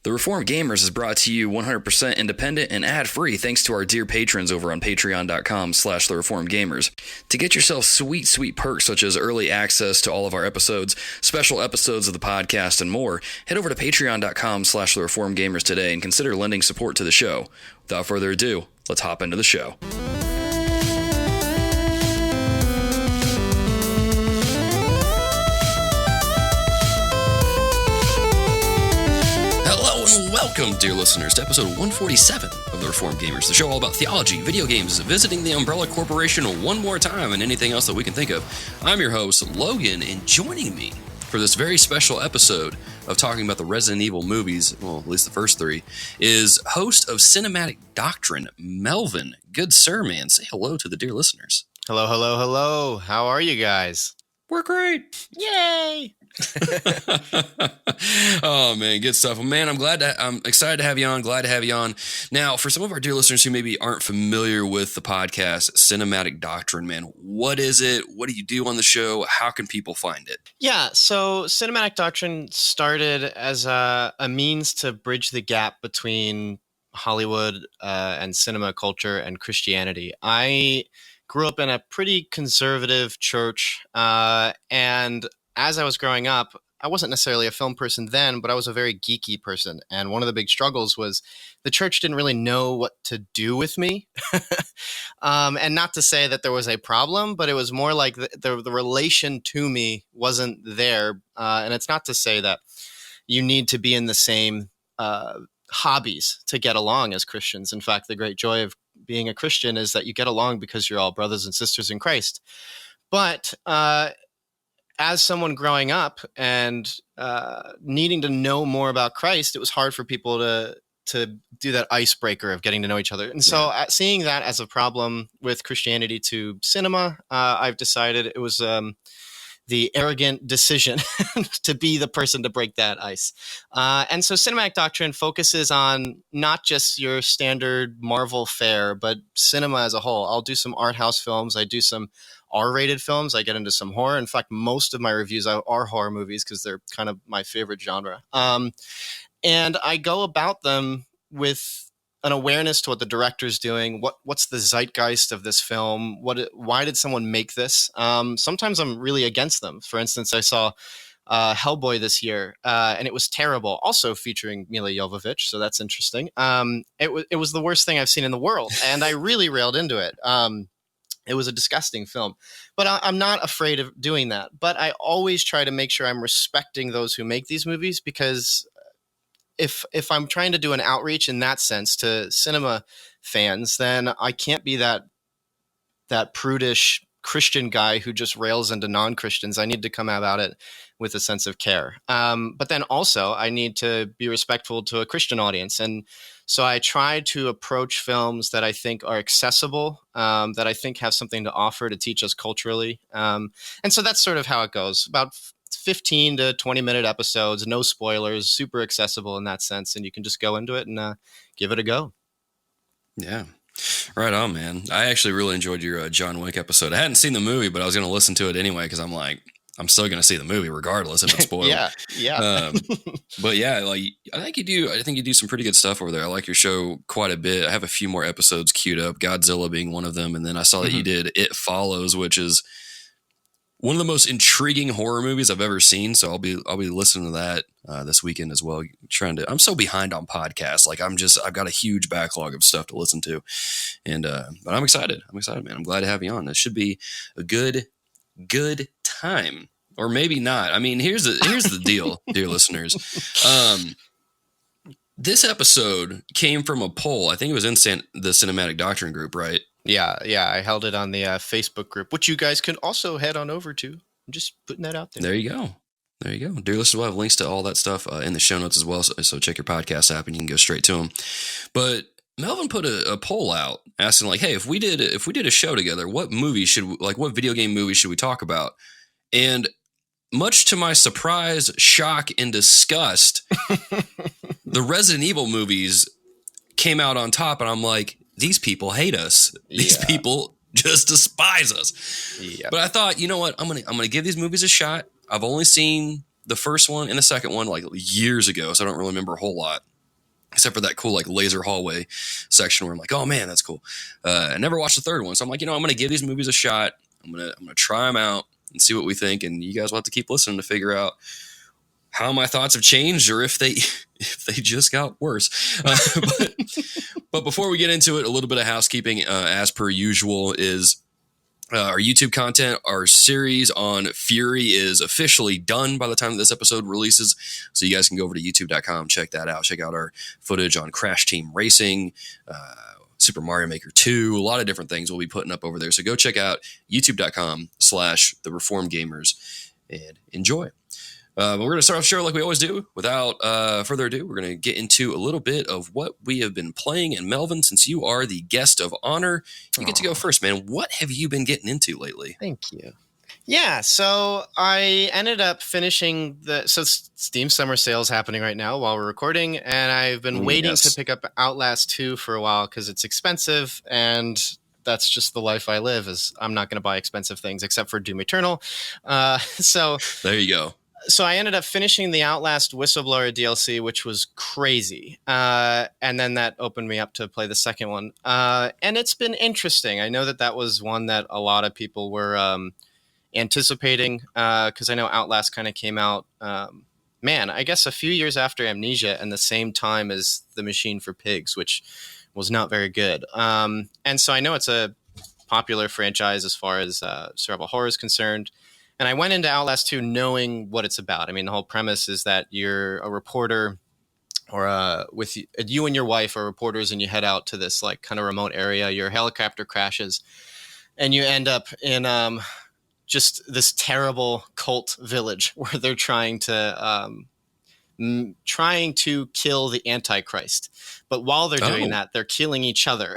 The Reformed Gamers is brought to you 100% independent and ad-free thanks to our dear patrons over on patreon.com/thereformedgamers. To get yourself sweet perks such as early access to all of our episodes, special episodes of the podcast, and more, head over to patreon.com/thereformedgamers today and consider lending support to the show. Without further ado, let's hop into the show. Welcome, dear listeners, to episode 147 of The Reformed Gamers, the show all about theology, video games, visiting the Umbrella Corporation one more time, and anything else that we can think of. I'm your host, Logan, and joining me for this very special episode of talking about the Resident Evil movies, well, at least the first three, is host of Cinematic Doctrine, Melvin. Good sir, man. Say hello to the dear listeners. Hello. How are you guys? We're great. Yay! Oh man, good stuff. Well, man, I'm excited to have you on. Glad to have you on. Now, for some of our dear listeners who maybe aren't familiar with the podcast, Cinematic Doctrine, man, what is it? What do you do on the show? How can people find it? Yeah, so Cinematic Doctrine started as a means to bridge the gap between Hollywood and cinema culture and Christianity. I grew up in a pretty conservative church, and as I was growing up, I wasn't necessarily a film person then, but I was a very geeky person. And one of the big struggles was the church didn't really know what to do with me. And not to say that there was a problem, but it was more like the relation to me wasn't there. And it's not to say that you need to be in the same hobbies to get along as Christians. In fact, the great joy of being a Christian is that you get along because you're all brothers and sisters in Christ. But as someone growing up and needing to know more about Christ, it was hard for people to do that icebreaker of getting to know each other. And so seeing that as a problem with Christianity to cinema, I've decided it was the arrogant decision to be the person to break that ice. And so Cinematic Doctrine focuses on not just your standard Marvel fare, but cinema as a whole. I'll do some art house films. I do some R-rated films. I get into some horror. In fact, most of my reviews are horror movies because they're kind of my favorite genre. And I go about them with an awareness to what the director's doing. What's the zeitgeist of this film? Why did someone make this? Sometimes I'm really against them. For instance, I saw Hellboy this year, and it was terrible. Also featuring Mila Jovovich, so that's interesting. It was the worst thing I've seen in the world, and I really railed into it. It was a disgusting film, but I'm not afraid of doing that. But I always try to make sure I'm respecting those who make these movies, because if I'm trying to do an outreach in that sense to cinema fans, then I can't be that prudish Christian guy who just rails into non-Christians. I need to come about it with a sense of care. But then also I need to be respectful to a Christian audience. And so I try to approach films that I think are accessible, that I think have something to offer to teach us culturally. And so that's sort of how it goes. About 15 to 20-minute episodes, no spoilers, super accessible in that sense. And you can just go into it and give it a go. Yeah. Right on, man. I actually really enjoyed your John Wick episode. I hadn't seen the movie, but I was going to listen to it anyway because I'm like, I'm still going to see the movie regardless if it's spoiled. yeah. But yeah, like I think you do some pretty good stuff over there. I like your show quite a bit. I have a few more episodes queued up, Godzilla being one of them, and then I saw that you did It Follows, which is one of the most intriguing horror movies I've ever seen. So I'll be listening to that this weekend as well. I'm so behind on podcasts. Like I've got a huge backlog of stuff to listen to, and but I'm excited. Man. I'm glad to have you on. This should be a good time, or maybe not. I mean, here's the deal, dear listeners. This episode came from a poll. I think it was in the Cinematic Doctrine group, right? Yeah. I held it on the Facebook group, which you guys can also head on over to. I'm just putting that out there. There you go. Dear listeners, we'll have links to all that stuff in the show notes as well. So check your podcast app and you can go straight to them. But Melvin put a poll out asking, like, hey, if we did a show together, what video game movie should we talk about? And much to my surprise, shock, and disgust, the Resident Evil movies came out on top, and I'm like, these people hate us. These people just despise us. Yep. But I thought, you know what? I'm gonna give these movies a shot. I've only seen the first one and the second one like years ago, so I don't really remember a whole lot. except for that cool like laser hallway section where I'm like, oh man, that's cool. I never watched the third one, so I'm like, I'm going to give these movies a shot. I'm gonna try them out and see what we think, and you guys will have to keep listening to figure out how my thoughts have changed or if they just got worse. But before we get into it, a little bit of housekeeping, as per usual, is our YouTube content. Our series on Fury is officially done by the time that this episode releases. So you guys can go over to youtube.com, check that out. Check out our footage on Crash Team Racing, Super Mario Maker 2, a lot of different things we'll be putting up over there. So go check out youtube.com/The Reformed Gamers and enjoy. But we're going to start off the show like we always do. Without further ado, we're going to get into a little bit of what we have been playing. And Melvin, since you are the guest of honor, you get to go first, man. What have you been getting into lately? Thank you. Yeah, so I ended up finishing so Steam Summer Sale is happening right now while we're recording, and I've been waiting to pick up Outlast 2 for a while because it's expensive, and that's just the life I live, is I'm not going to buy expensive things except for Doom Eternal. So there you go. So I ended up finishing the Outlast Whistleblower DLC, which was crazy. And then that opened me up to play the second one. And it's been interesting. I know that was one that a lot of people were anticipating, because I know Outlast kind of came out, I guess a few years after Amnesia and the same time as The Machine for Pigs, which was not very good. And so I know it's a popular franchise as far as survival horror is concerned. And I went into Outlast 2 knowing what it's about. I mean, the whole premise is that you're a reporter, or with you and your wife are reporters, and you head out to this like kind of remote area. Your helicopter crashes, and you end up in just this terrible cult village where they're trying to kill the Antichrist. But while they're doing that, they're killing each other.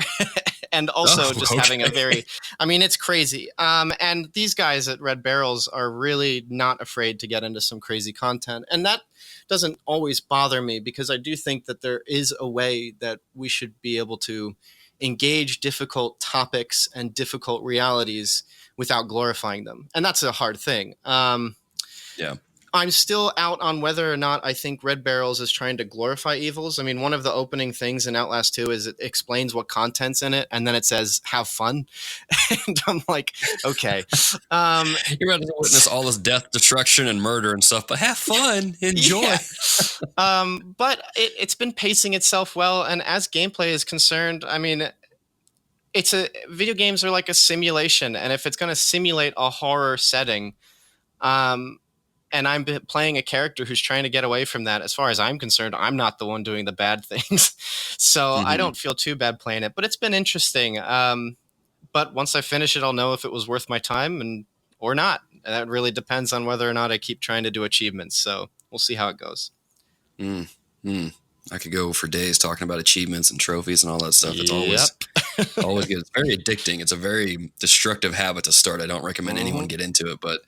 And also having a very, it's crazy. And these guys at Red Barrels are really not afraid to get into some crazy content. And that doesn't always bother me, because I do think that there is a way that we should be able to engage difficult topics and difficult realities without glorifying them. And that's a hard thing. Yeah. I'm still out on whether or not I think Red Barrels is trying to glorify evils. I mean, one of the opening things in Outlast 2 is it explains what content's in it, and then it says, have fun. And I'm like, okay. You're about to witness all this death, destruction, and murder and stuff, but have fun. Enjoy. Yeah. But it's been pacing itself well, and as gameplay is concerned, video games are like a simulation, and if it's going to simulate a horror setting, and I'm playing a character who's trying to get away from that, as far as I'm concerned, I'm not the one doing the bad things. So I don't feel too bad playing it, but it's been interesting. But once I finish it, I'll know if it was worth my time or not. And that really depends on whether or not I keep trying to do achievements. So we'll see how it goes. I could go for days talking about achievements and trophies and all that stuff. It's always good. It's very addicting. It's a very destructive habit to start. I don't recommend anyone get into it, but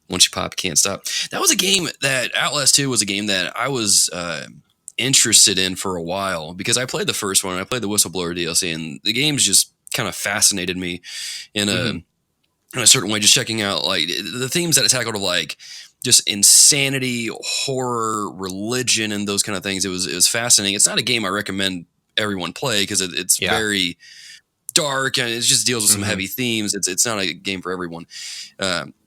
once you pop, you can't stop. That was a game that Outlast 2 was a game that I was interested in for a while, because I played the first one and I played the Whistleblower DLC, and the games just kind of fascinated me in a certain way, just checking out like the themes that it tackled of like just insanity, horror, religion, and those kind of things. It was fascinating. It's not a game I recommend everyone play, because it's very dark and it just deals with some heavy themes. It's not a game for everyone.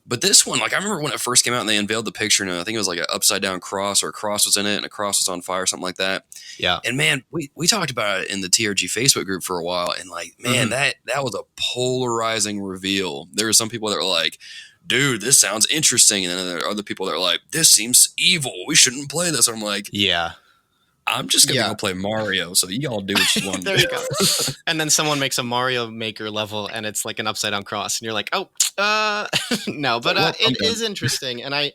But this one, like I remember when it first came out and they unveiled the picture, and I think it was like an upside down cross, or a cross was in it and a cross was on fire, something like that. Yeah. And man, we talked about it in the TRG Facebook group for a while, and like, man, that was a polarizing reveal. There were some people that were like, dude, this sounds interesting. And then there are other people that are like, this seems evil. We shouldn't play this. And I'm like, yeah. I'm just going to go play Mario, so you all do what you want to do. There you go. And then someone makes a Mario Maker level, and it's like an upside-down cross, and you're like, no. But it is interesting, and I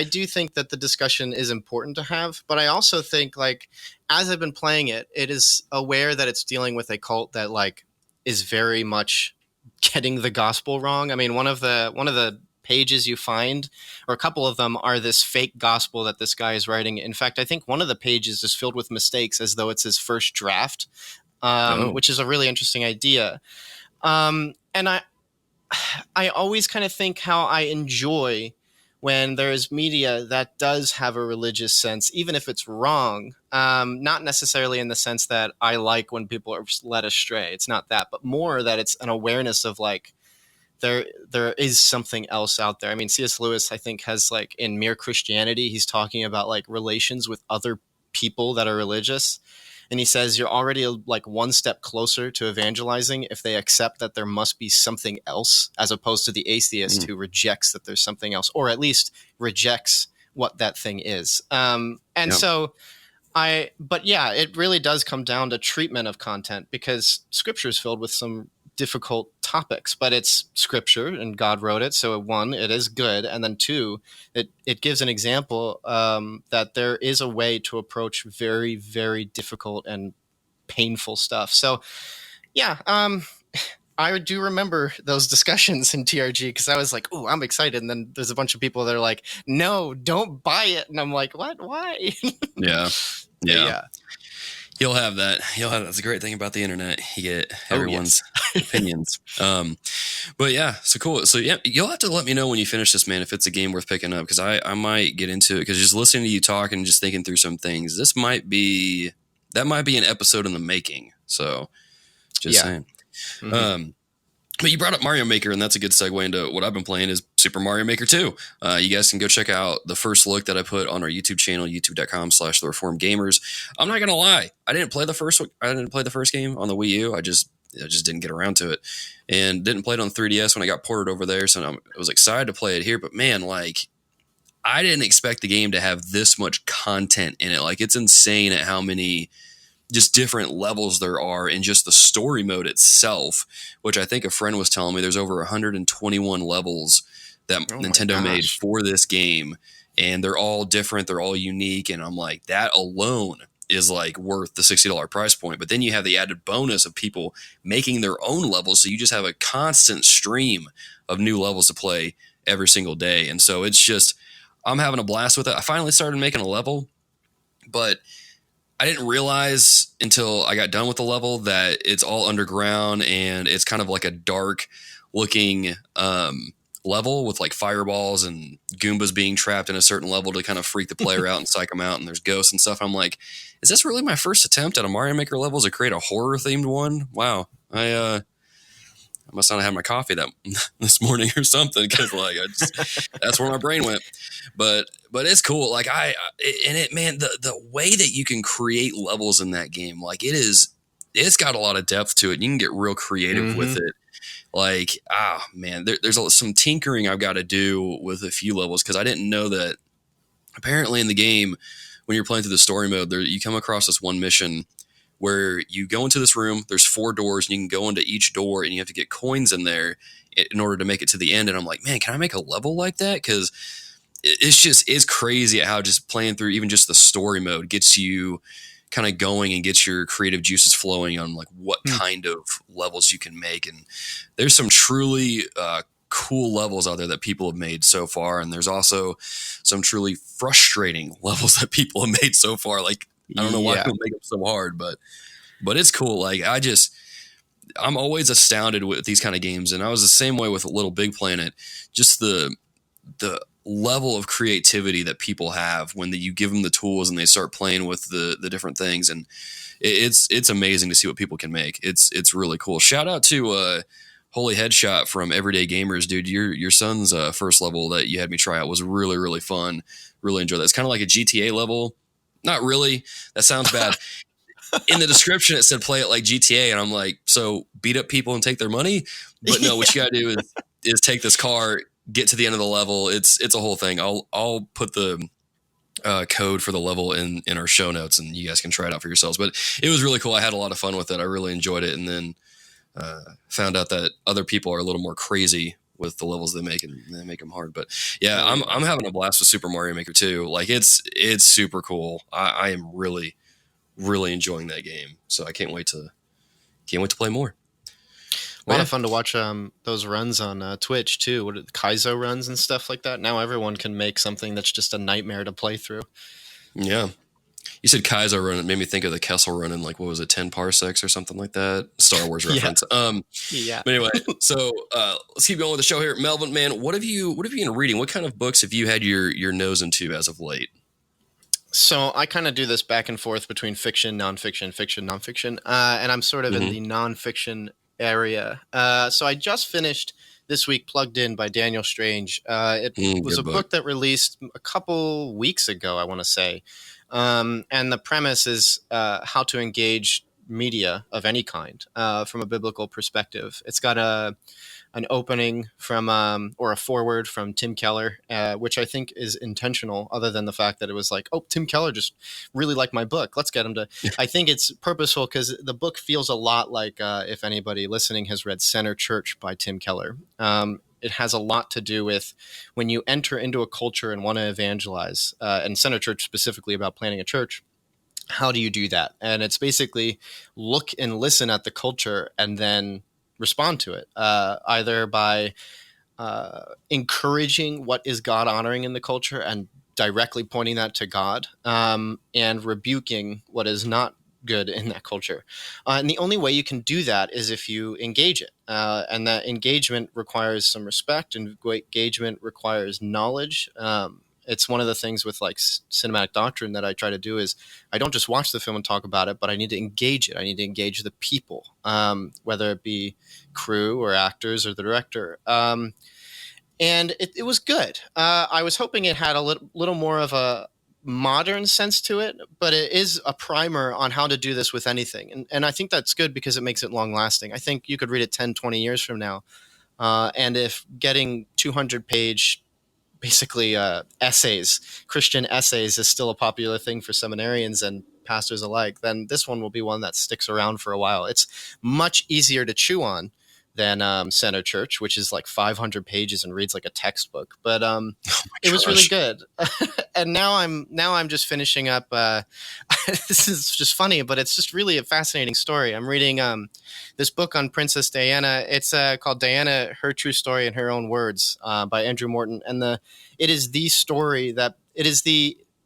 do think that the discussion is important to have, but I also think, like, as I've been playing it, it is aware that it's dealing with a cult that, like, is very much getting the gospel wrong. I mean, one of the pages you find, or a couple of them, are this fake gospel that this guy is writing. In fact, I think one of the pages is filled with mistakes, as though it's his first draft, which is a really interesting idea. And I always kind of think how I enjoy when there is media that does have a religious sense, even if it's wrong, not necessarily in the sense that I like when people are led astray. It's not that, but more that it's an awareness of like, there is something else out there. I mean, C.S. Lewis, I think, has like in Mere Christianity, he's talking about like relations with other people that are religious. And he says you're already like one step closer to evangelizing if they accept that there must be something else, as opposed to the atheist who rejects that there's something else, or at least rejects what that thing is. So but yeah, it really does come down to treatment of content, because scripture is filled with some difficult topics, but it's scripture and God wrote it. So one, it is good. And then two, it gives an example that there is a way to approach very, very difficult and painful stuff. So yeah, I do remember those discussions in TRG, because I was like, oh, I'm excited. And then there's a bunch of people that are like, no, don't buy it. And I'm like, what? Why? Yeah. You'll have that. That's a great thing about the internet. You get everyone's opinions. But yeah, so cool. So yeah, you'll have to let me know when you finish this, man, if it's a game worth picking up, because I might get into it, because just listening to you talk and just thinking through some things, that might be an episode in the making. So just saying. Mm-hmm. But you brought up Mario Maker, and that's a good segue into what I've been playing is Super Mario Maker 2. You guys can go check out the first look that I put on our YouTube channel, youtube.com/thereformedgamers. I'm not going to lie. I didn't play the first game on the Wii U. I just didn't get around to it, and didn't play it on 3DS when I got ported over there. So I was excited to play it here, but man, like, I didn't expect the game to have this much content in it. Like, it's insane at how many just different levels there are in just the story mode itself, which I think a friend was telling me there's over 121 levels that Nintendo made for this game, and they're all different, they're all unique, and I'm like, that alone is like worth the $60 price point. But then you have the added bonus of people making their own levels, so you just have a constant stream of new levels to play every single day. And so it's just, I'm having a blast with it. I finally started making a level, but I didn't realize until I got done with the level that it's all underground, and it's kind of like a dark looking level with like fireballs and Goombas being trapped in a certain level to kind of freak the player out and psych them out, and there's ghosts and stuff. I'm like, is this really my first attempt at a Mario Maker level to create a horror themed one? Wow. I must not have had my coffee this morning or something, because like that's where my brain went. But it's cool. Like man, the way that you can create levels in that game, like it's got a lot of depth to it. You can get real creative with it. Like, man, there's some tinkering I've got to do with a few levels, because I didn't know that apparently in the game, when you're playing through the story mode, you come across this one mission where you go into this room, there's 4 doors, and you can go into each door, and you have to get coins in there in order to make it to the end. And I'm like, man, can I make a level like that? Because it's crazy at how just playing through even just the story mode gets you kind of going and gets your creative juices flowing on like what kind of levels you can make. And there's some truly cool levels out there that people have made so far, and there's also some truly frustrating levels that people have made so far. Like, I don't know why people make them so hard, but it's cool. Like, I'm always astounded with these kind of games, and I was the same way with Little Big Planet. Just the level of creativity that people have when you give them the tools and they start playing with the different things, and it's amazing to see what people can make. It's really cool. Shout out to Holy Headshot from Everyday Gamers, dude. Your son's first level that you had me try out was really, really fun. Really enjoyed that. It's kind of like a GTA level. Not really. That sounds bad. In the description, it said play it like GTA, and I'm like, so beat up people and take their money? But no, what you got to do is take this car, get to the end of the level. It's a whole thing. I'll put the code for the level in our show notes, and you guys can try it out for yourselves. But it was really cool. I had a lot of fun with it. I really enjoyed it, and then found out that other people are a little more crazy with the levels they make, and they make them hard. But yeah, I'm having a blast with Super Mario Maker 2. Like, it's super cool. I am really, really enjoying that game. So I can't wait to play more. A lot of fun to watch those runs on Twitch too. What are the Kaizo runs and stuff like that? Now everyone can make something that's just a nightmare to play through. Yeah. You said Kaiser run. It made me think of the Kessel run in like, what was it, 10 parsecs or something like that? Star Wars Yeah. reference. Yeah. But anyway, so let's keep going with the show here. Melvin, man, what have you been reading? What kind of books have you had your nose into as of late? So I kind of do this back and forth between fiction, nonfiction, fiction, nonfiction, and I'm sort of in the nonfiction area. So I just finished this week Plugged In by Daniel Strange. It was a book that released a couple weeks ago, I want to say. And the premise is how to engage media of any kind from a biblical perspective. It's got an opening from or a foreword from Tim Keller, which I think is intentional, other than the fact that it was like, oh, Tim Keller just really liked my book. Let's get him to. I think it's purposeful because the book feels a lot like if anybody listening has read Center Church by Tim Keller. It has a lot to do with when you enter into a culture and want to evangelize, and Center Church specifically about planting a church. How do you do that? And it's basically look and listen at the culture and then respond to it, either by encouraging what is God honoring in the culture and directly pointing that to God, and rebuking what is not good in that culture. And the only way you can do that is if you engage it. And that engagement requires some respect, and engagement requires knowledge. It's one of the things with like Cinematic Doctrine that I try to do is I don't just watch the film and talk about it, but I need to engage it. I need to engage the people, whether it be crew or actors or the director. And it was good. I was hoping it had a little more of a modern sense to it, but it is a primer on how to do this with anything. And I think that's good because it makes it long lasting. I think you could read it 10, 20 years from now. And if getting 200-page basically essays, Christian essays, is still a popular thing for seminarians and pastors alike, then this one will be one that sticks around for a while. It's much easier to chew on than Center Church, which is like 500 pages and reads like a textbook. But it was really good. And now I'm just finishing up. This is just funny, but it's just really a fascinating story. I'm reading this book on Princess Diana. It's called Diana: Her True Story in Her Own Words by Andrew Morton. And it is the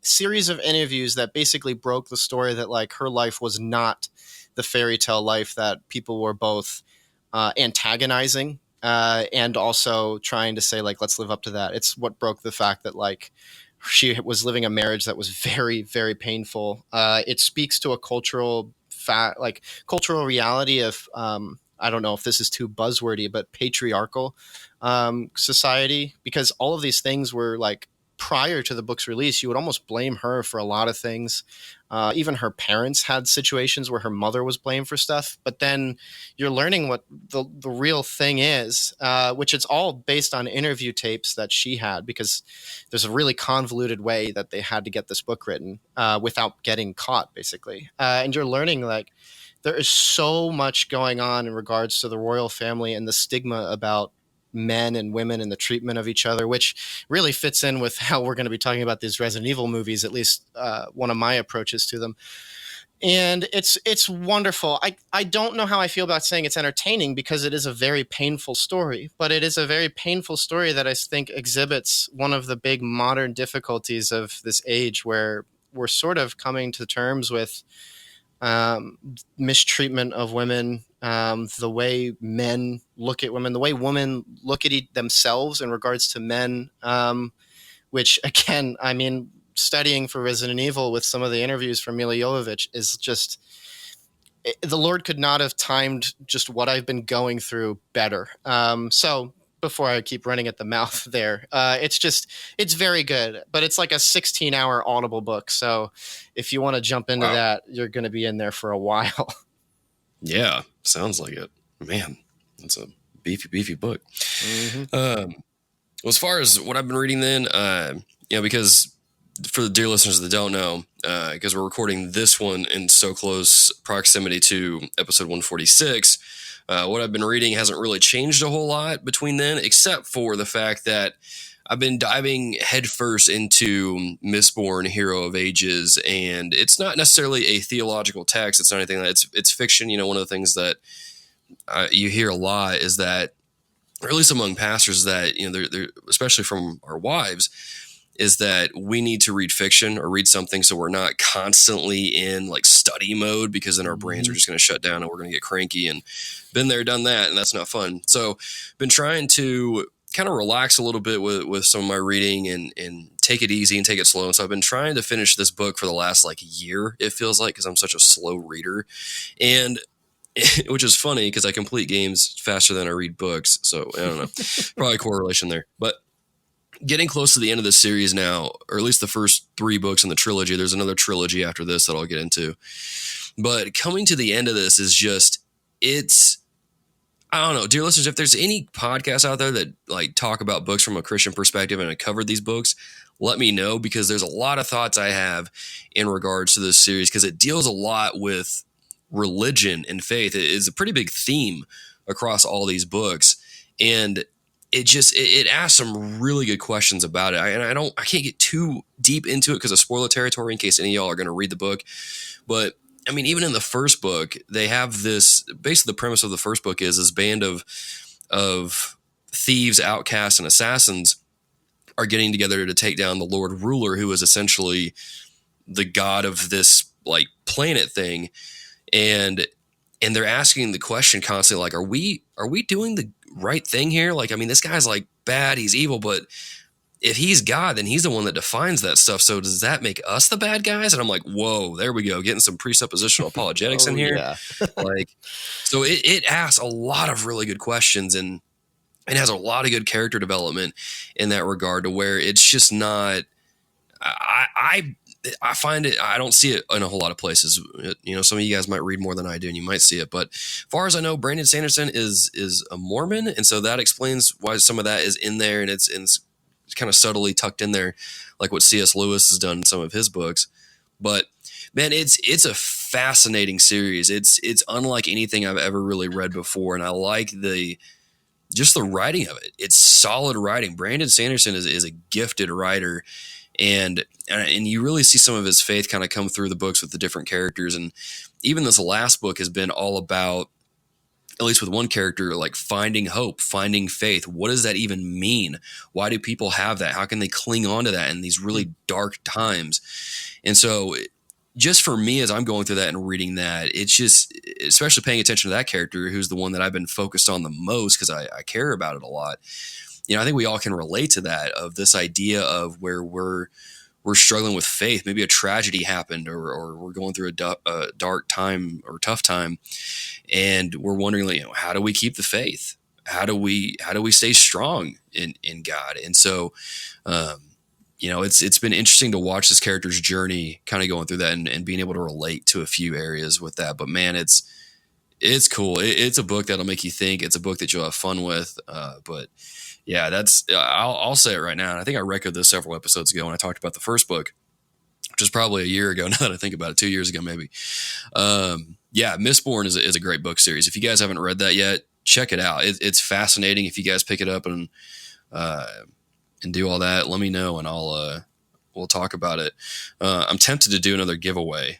series of interviews that basically broke the story that like her life was not the fairy tale life that people were both antagonizing and also trying to say like, let's live up to that. It's what broke the fact that like she was living a marriage that was very, very painful. It speaks to a cultural reality of I don't know if this is too buzzwordy, but patriarchal society, because all of these things were like prior to the book's release. You would almost blame her for a lot of things. Even her parents had situations where her mother was blamed for stuff. But then you're learning what the real thing is, which it's all based on interview tapes that she had, because there's a really convoluted way that they had to get this book written without getting caught, basically. And you're learning like there is so much going on in regards to the royal family and the stigma about men and women and the treatment of each other, which really fits in with how we're going to be talking about these Resident Evil movies, at least one of my approaches to them. And it's wonderful. I don't know how I feel about saying it's entertaining, because it is a very painful story, but it is a very painful story that I think exhibits one of the big modern difficulties of this age, where we're sort of coming to terms with mistreatment of women, the way men look at women, the way women look at themselves in regards to men, which again, I mean, studying for Resident Evil with some of the interviews from Mila Jovovich is just, the Lord could not have timed just what I've been going through better. So before I keep running at the mouth there, it's very good, but it's like a 16-hour Audible book. So if you want to jump into that, you're going to be in there for a while. Yeah, sounds like it. Man, that's a beefy book. Mm-hmm. As far as what I've been reading then, because for the dear listeners that don't know, because we're recording this one in so close proximity to episode 146, what I've been reading hasn't really changed a whole lot between then, except for the fact that I've been diving headfirst into Mistborn, Hero of Ages, and it's not necessarily a theological text. It's not anything that it's fiction. You know, one of the things that you hear a lot is that, or at least among pastors, that, you know, they're especially from our wives, is that we need to read fiction or read something so we're not constantly in like study mode, because then our brains are just going to shut down and we're going to get cranky, and been there, done that, and that's not fun. So been trying to kind of relax a little bit with some of my reading and take it easy and take it slow. And so I've been trying to finish this book for the last like year, it feels like, because I'm such a slow reader. And which is funny because I complete games faster than I read books. So I don't know, probably a correlation there. But getting close to the end of this series now, or at least the first 3 books in the trilogy. There's another trilogy after this that I'll get into. But coming to the end of this is just, I don't know, dear listeners, if there's any podcasts out there that like talk about books from a Christian perspective and have covered these books, let me know, because there's a lot of thoughts I have in regards to this series, because it deals a lot with religion and faith. It is a pretty big theme across all these books, and it asks some really good questions about it. I can't get too deep into it because of spoiler territory in case any of y'all are going to read the book, but I mean, even in the first book, they have this, basically the premise of the first book is this band of thieves, outcasts, and assassins are getting together to take down the Lord Ruler, who is essentially the god of this like planet thing. And they're asking the question constantly, like, are we doing the right thing here? Like, I mean, this guy's like bad, he's evil, but if he's God, then he's the one that defines that stuff. So does that make us the bad guys? And I'm like, whoa, there we go. Getting some presuppositional apologetics in here. Yeah. Like, so it asks a lot of really good questions, and it has a lot of good character development in that regard, to where it's just not, I find it, I don't see it in a whole lot of places. You know, some of you guys might read more than I do and you might see it, but as far as I know, Brandon Sanderson is a Mormon. And so that explains why some of that is in there, and it's kind of subtly tucked in there, like what C.S. Lewis has done in some of his books. But man, it's a fascinating series. It's unlike anything I've ever really read before, and I like just the writing of it. It's solid writing. Brandon Sanderson is a gifted writer, and you really see some of his faith kind of come through the books with the different characters. And even this last book has been all about, at least with one character, like finding hope, finding faith. What does that even mean? Why do people have that? How can they cling on to that in these really dark times? And so just for me, as I'm going through that and reading that, it's just, especially paying attention to that character, who's the one that I've been focused on the most because I care about it a lot. You know, I think we all can relate to that, of this idea of where we're struggling with faith. Maybe a tragedy happened, or we're going through a dark time or tough time, and we're wondering, like, you know, how do we keep the faith? How do we stay strong in God? And so, you know, it's been interesting to watch this character's journey, kind of going through that and being able to relate to a few areas with that. But man, it's cool. It's a book that'll make you think. It's a book that you'll have fun with. But yeah, I'll say it right now. And I think I recoed this several episodes ago when I talked about the first book, which is probably a year ago now that I think about it, 2 years ago maybe. Yeah, Mistborn is a great book series. If you guys haven't read that yet, check it out. It's fascinating. If you guys pick it up and do all that, let me know and we'll talk about it. I'm tempted to do another giveaway,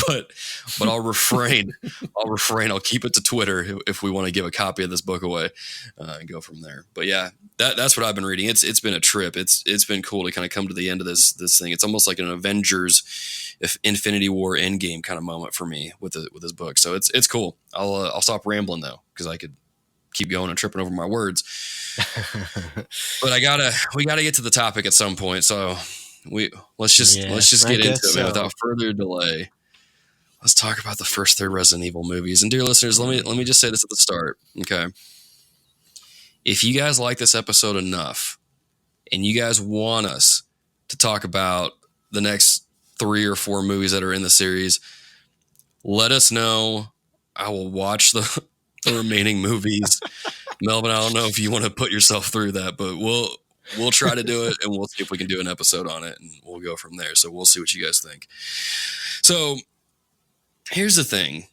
but I'll refrain. I'll keep it to Twitter if we want to give a copy of this book away and go from there. But yeah, that's what I've been reading. It's been a trip. It's been cool to kind of come to the end of this thing. It's almost like an Avengers, if Infinity War Endgame kind of moment for me with this book. So it's cool. I'll stop rambling though, because I could keep going and tripping over my words. But we gotta get to the topic at some point. So let's just get into it, man, without further delay. Let's talk about the first 3 Resident Evil movies. And dear listeners, let me just say this at the start. Okay. If you guys like this episode enough and you guys want us to talk about the next 3 or 4 movies that are in the series, let us know. I will watch the remaining movies. Melvin, I don't know if you want to put yourself through that, but we'll try to do it, and we'll see if we can do an episode on it, and we'll go from there. So we'll see what you guys think. So here's the thing.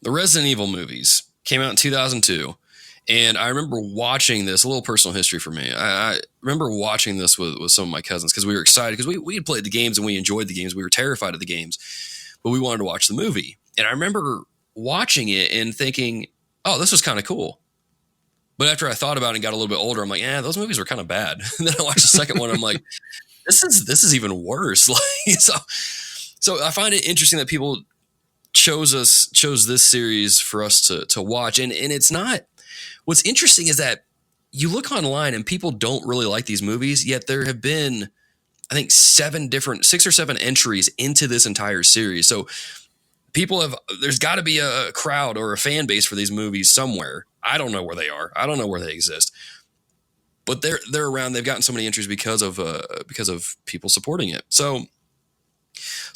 The Resident Evil movies came out in 2002, and I remember watching this, a little personal history for me. I remember watching this with some of my cousins because we were excited, because we had played the games and we enjoyed the games. We were terrified of the games, but we wanted to watch the movie. And I remember watching it and thinking, oh, this was kind of cool. But after I thought about it and got a little bit older, I'm like, those movies were kind of bad. And then I watched the second one. I'm like, this is even worse. Like, so I find it interesting that people chose this series for us to watch, and it's not. What's interesting is that you look online and people don't really like these movies, yet there have been, I think, 6 or 7 entries into this entire series. So there's got to be a crowd or a fan base for these movies somewhere. I don't know where they are. I don't know where they exist, but they're around. They've gotten so many entries because of people supporting it. So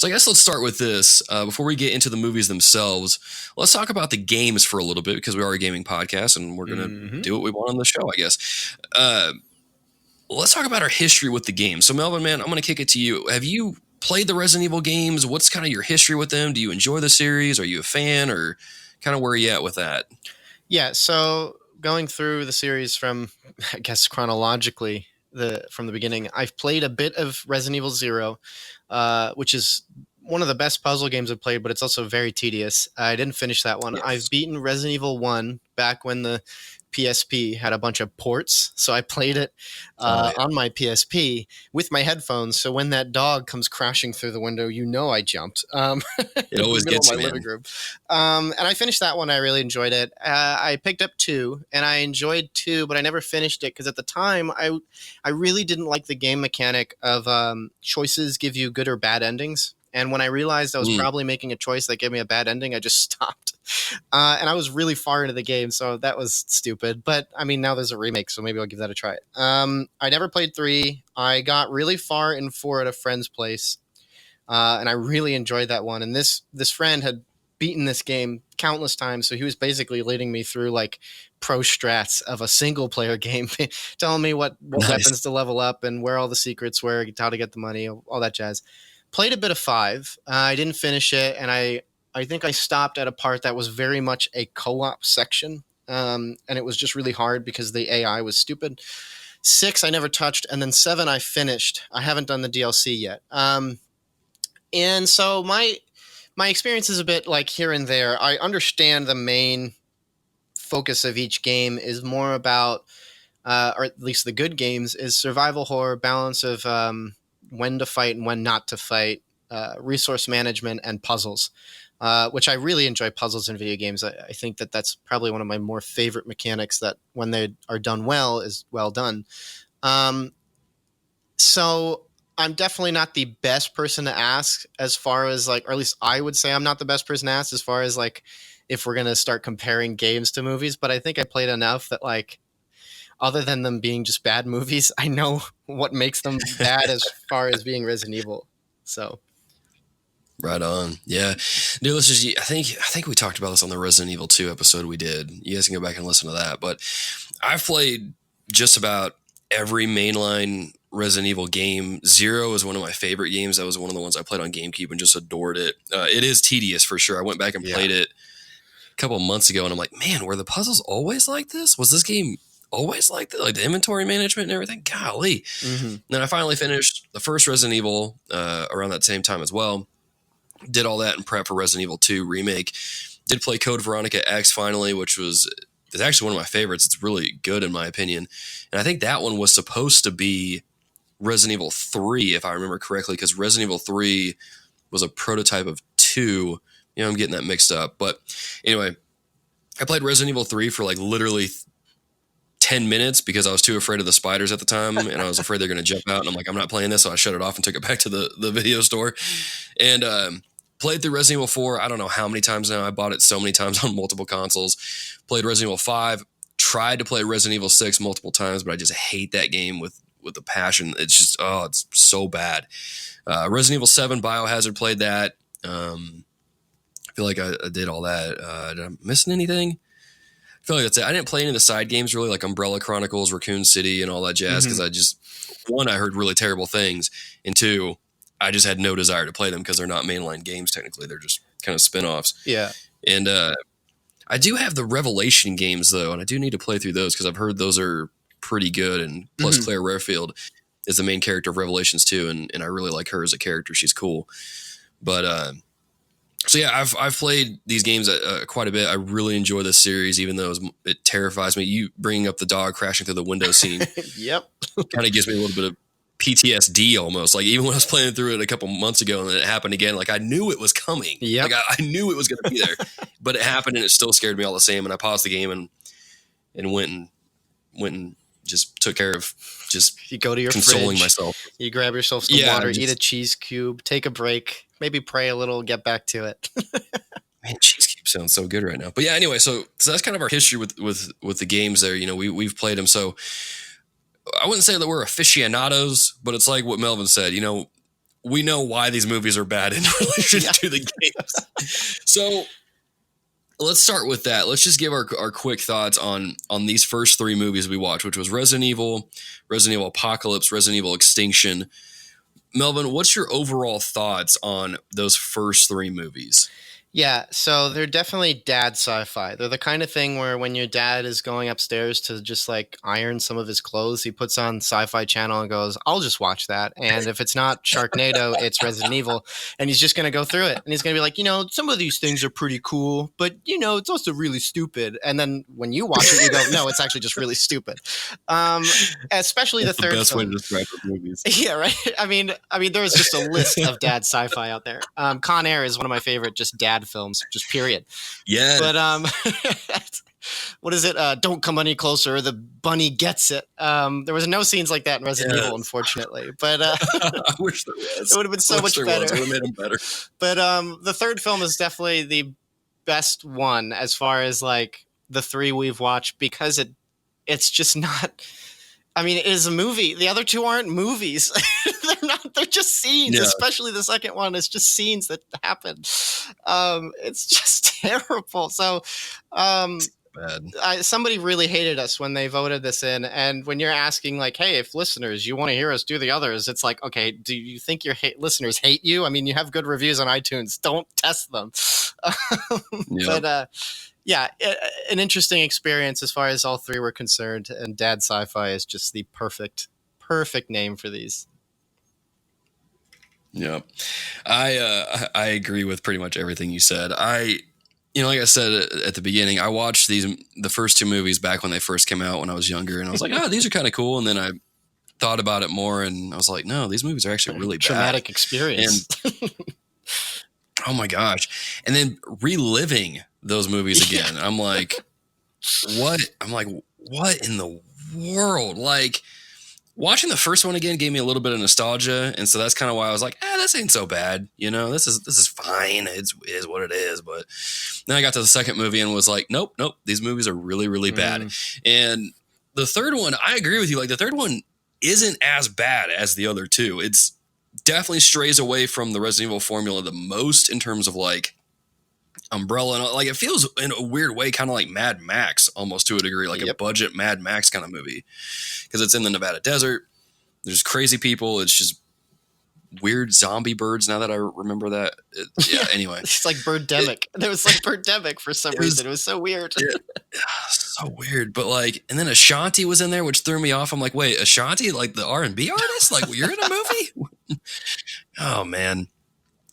I guess let's start with this. Before we get into the movies themselves, let's talk about the games for a little bit, because we are a gaming podcast and we're going to do what we want on the show, I guess. Let's talk about our history with the game. So Melvin, man, I'm going to kick it to you. Have you played the Resident Evil games? What's kind of your history with them? Do you enjoy the series? Are you a fan, or kind of where are you at with that? Yeah, so going through the series from, I guess, chronologically, from the beginning, I've played a bit of Resident Evil 0, which is one of the best puzzle games I've played, but it's also very tedious. I didn't finish that one. Yes. I've beaten Resident Evil 1 back when the PSP had a bunch of ports, so I played it on my PSP with my headphones, so when that dog comes crashing through the window, I jumped. It always gets you, man. And I finished that one. I really enjoyed it. I picked up 2, and I enjoyed 2, but I never finished it because at the time I really didn't like the game mechanic of choices give you good or bad endings. And when I realized I was probably making a choice that gave me a bad ending, I just stopped. And I was really far into the game, so that was stupid. But, I mean, now there's a remake, so maybe I'll give that a try. I never played 3. I got really far in 4 at a friend's place, and I really enjoyed that one. And this friend had beaten this game countless times, so he was basically leading me through, like, pro strats of a single-player game, telling me what weapons to level up and where all the secrets were, how to get the money, all that jazz. Played a bit of 5. I didn't finish it, and I think I stopped at a part that was very much a co-op section, and it was just really hard because the AI was stupid. 6 I never touched, and then 7 I finished. I haven't done the DLC yet. And so my experience is a bit like here and there. I understand the main focus of each game is more about, or at least the good games, is survival horror, balance of when to fight and when not to fight, resource management, and puzzles, which I really enjoy puzzles in video games. I think that's probably one of my more favorite mechanics that when they are done well is well done. So I'm definitely not the best person to ask as far as like, or at least I would say I'm not the best person to ask as far as like if we're going to start comparing games to movies, but I think I played enough that like, other than them being just bad movies, I know what makes them bad as far as being Resident Evil. So, right on, yeah. Dude, I think we talked about this on the Resident Evil 2 episode we did. You guys can go back and listen to that. But I've played just about every mainline Resident Evil game. 0 is one of my favorite games. That was one of the ones I played on GameCube and just adored it. It is tedious for sure. I went back and played it a couple of months ago, and I'm like, man, were the puzzles always like this? Was this game always like that, like the inventory management and everything? Golly. Then I finally finished the first Resident Evil around that same time as well. Did all that in prep for Resident Evil 2 remake. Did play Code Veronica X finally, which is actually one of my favorites. It's really good in my opinion. And I think that one was supposed to be Resident Evil 3, if I remember correctly, because Resident Evil 3 was a prototype of 2. I'm getting that mixed up. But anyway, I played Resident Evil 3 for like literally 10 minutes because I was too afraid of the spiders at the time, and I was afraid they're going to jump out, and I'm like, I'm not playing this, so I shut it off and took it back to the video store, and played through Resident Evil 4. I don't know how many times now. I bought it so many times on multiple consoles. Played Resident Evil 5. Tried to play Resident Evil 6 multiple times, but I just hate that game with a passion. It's just, it's so bad. Resident Evil 7 Biohazard, played that. I feel like I did all that. Did I missing anything? I feel like that's it. I didn't play any of the side games really, like Umbrella Chronicles, Raccoon City, and all that jazz, because I heard really terrible things, and 2, I just had no desire to play them because they're not mainline games technically. They're just kind of spin-offs. Yeah. And I do have the Revelation games, though, and I do need to play through those because I've heard those are pretty good, and plus Claire Rarefield is the main character of Revelations 2, and I really like her as a character. She's cool. But so yeah, I've played these games quite a bit. I really enjoy this series, even though it terrifies me. You bringing up the dog crashing through the window scene, yep, kind of gives me a little bit of PTSD almost. Like even when I was playing through it a couple months ago and then it happened again, like I knew it was coming. Yep. Like I knew it was going to be there, but it happened and it still scared me all the same. And I paused the game and went and just took care of just you go to your consoling fridge, myself. You grab yourself some water, eat a cheese cube, take a break, maybe pray a little, get back to it. Man, cheese cube sounds so good right now. But yeah, anyway, so that's kind of our history with the games there. You know, we've played them. So I wouldn't say that we're aficionados, but it's like what Melvin said, you know, we know why these movies are bad in relation to the games. So let's start with that. Let's just give our quick thoughts on these first three movies we watched, which was Resident Evil Apocalypse, Resident Evil Extinction. Melvin, what's your overall thoughts on those first three movies? Yeah, so they're definitely dad sci-fi. They're the kind of thing where when your dad is going upstairs to just like iron some of his clothes, he puts on Sci-Fi Channel and goes, I'll just watch that. And if it's not Sharknado, it's Resident Evil. And he's just going to go through it. And he's going to be like, you know, some of these things are pretty cool, but, you know, it's also really stupid. And then when you watch it, you go, no, it's actually just really stupid. Especially the third best film. way to describe the movies. Yeah, right. I mean, there's just a list of dad sci-fi out there. Con Air is one of my favorite just dad films, just period. Yeah. But what is it? Don't come any closer. The bunny gets it. There was no scenes like that in Resident Evil, unfortunately. But I wish there was. It would have been so much better. It would have made them better. But the third film is definitely the best one as far as like the three we've watched because it's just not. I mean, it is a movie. The other two aren't movies. They're not. They're just scenes. Yeah. Especially the second one is just scenes that happen. It's just terrible. So, somebody really hated us when they voted this in. And when you're asking, like, hey, if listeners, you want to hear us do the others, it's like, okay, do you think your listeners hate you? I mean, you have good reviews on iTunes. Don't test them. But yeah, an interesting experience as far as all three were concerned, and dad sci-fi is just the perfect name for these. Yeah, I agree with pretty much everything you said. Like I said at the beginning, I watched the first two movies back when they first came out when I was younger, and I was like, oh, these are kind of cool. And then I thought about it more, and I was like, no, these movies are actually really traumatic experience. And, oh my gosh! And then reliving those movies again, I'm like, what? I'm like, what in the world? Like, watching the first one again gave me a little bit of nostalgia, and so that's kind of why I was like, this ain't so bad. You know, this is fine. It is what it is. But then I got to the second movie and was like, nope, these movies are really, really bad. And the third one, I agree with you. Like the third one isn't as bad as the other two. It's definitely strays away from the Resident Evil formula the most in terms of like umbrella and like it feels in a weird way kind of like Mad Max almost to a degree, like a budget Mad Max kind of movie because it's in the Nevada desert. There's crazy people. It's just weird zombie birds. Now that I remember that, anyway, it's like Birdemic. There was like Birdemic for some reason. It was so weird. So weird. But like, and then Ashanti was in there, which threw me off. I'm like, wait, Ashanti, like the R&B artist? Like, you're in a movie? Oh man.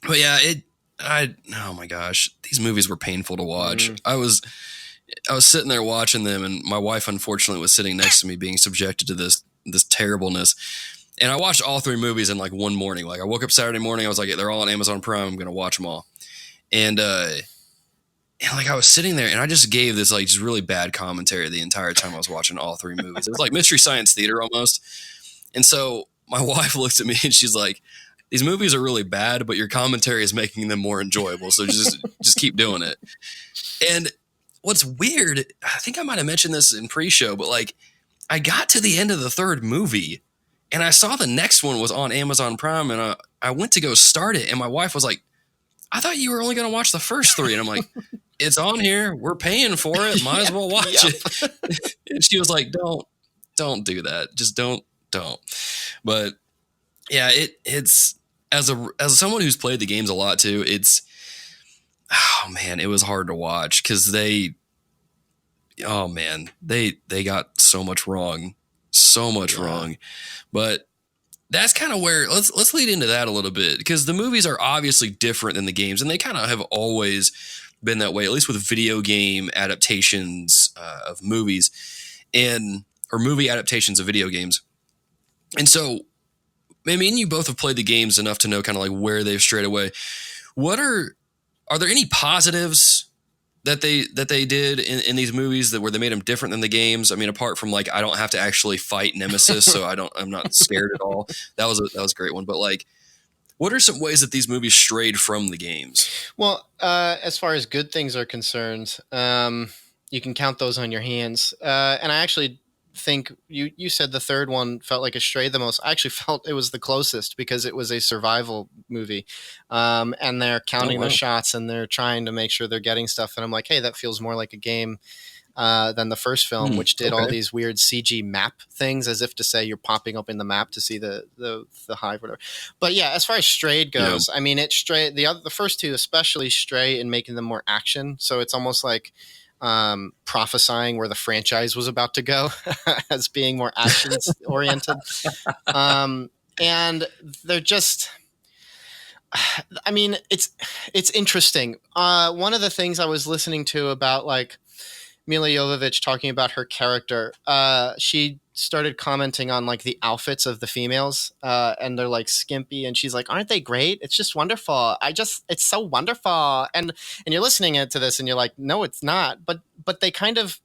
But yeah, oh my gosh, these movies were painful to watch. I was sitting there watching them, and my wife unfortunately was sitting next to me being subjected to this terribleness. And I watched all three movies in like one morning. Like I woke up Saturday morning, I was like, they're all on Amazon Prime, I'm going to watch them all. And like I was sitting there and I just gave this like just really bad commentary the entire time I was watching all three movies. It was like Mystery Science Theater almost. And so my wife looks at me and she's like, these movies are really bad, but your commentary is making them more enjoyable. So just keep doing it. And what's weird, I think I might have mentioned this in pre-show, but like I got to the end of the third movie and I saw the next one was on Amazon Prime, and I went to go start it, and my wife was like, I thought you were only going to watch the first three. And I'm like, it's on here. We're paying for it. Might as well watch it. And she was like, don't do that. Just don't. But yeah, it's as someone who's played the games a lot too, oh man, it was hard to watch because they got so much wrong. But that's kind of where let's lead into that a little bit, because the movies are obviously different than the games, and they kind of have always been that way, at least with video game adaptations of movies or movie adaptations of video games. And so I mean, you both have played the games enough to know kind of like where they've strayed away. Are there any positives that they did in these movies where they made them different than the games? I mean, apart from like, I don't have to actually fight Nemesis, so I'm not scared at all. That was a great one. But like, what are some ways that these movies strayed from the games? Well, as far as good things are concerned, you can count those on your hands. And I actually think you said the third one felt like it strayed the most. I actually felt it was the closest because it was a survival movie, and they're counting their shots and they're trying to make sure they're getting stuff. And I'm like, hey, that feels more like a game than the first film, which did all these weird CG map things, as if to say you're popping up in the map to see the hive, whatever. But yeah, as far as strayed goes, I mean, it strayed. The first two especially stray in making them more action. So it's almost like prophesying where the franchise was about to go as being more action oriented. And they're just. I mean, it's interesting. One of the things I was listening to about like Mila Jovovich talking about her character, she started commenting on like the outfits of the females, and they're like skimpy, and she's like, "Aren't they great? It's just wonderful. It's so wonderful." And you're listening to this, and you're like, "No, it's not." But they kind of,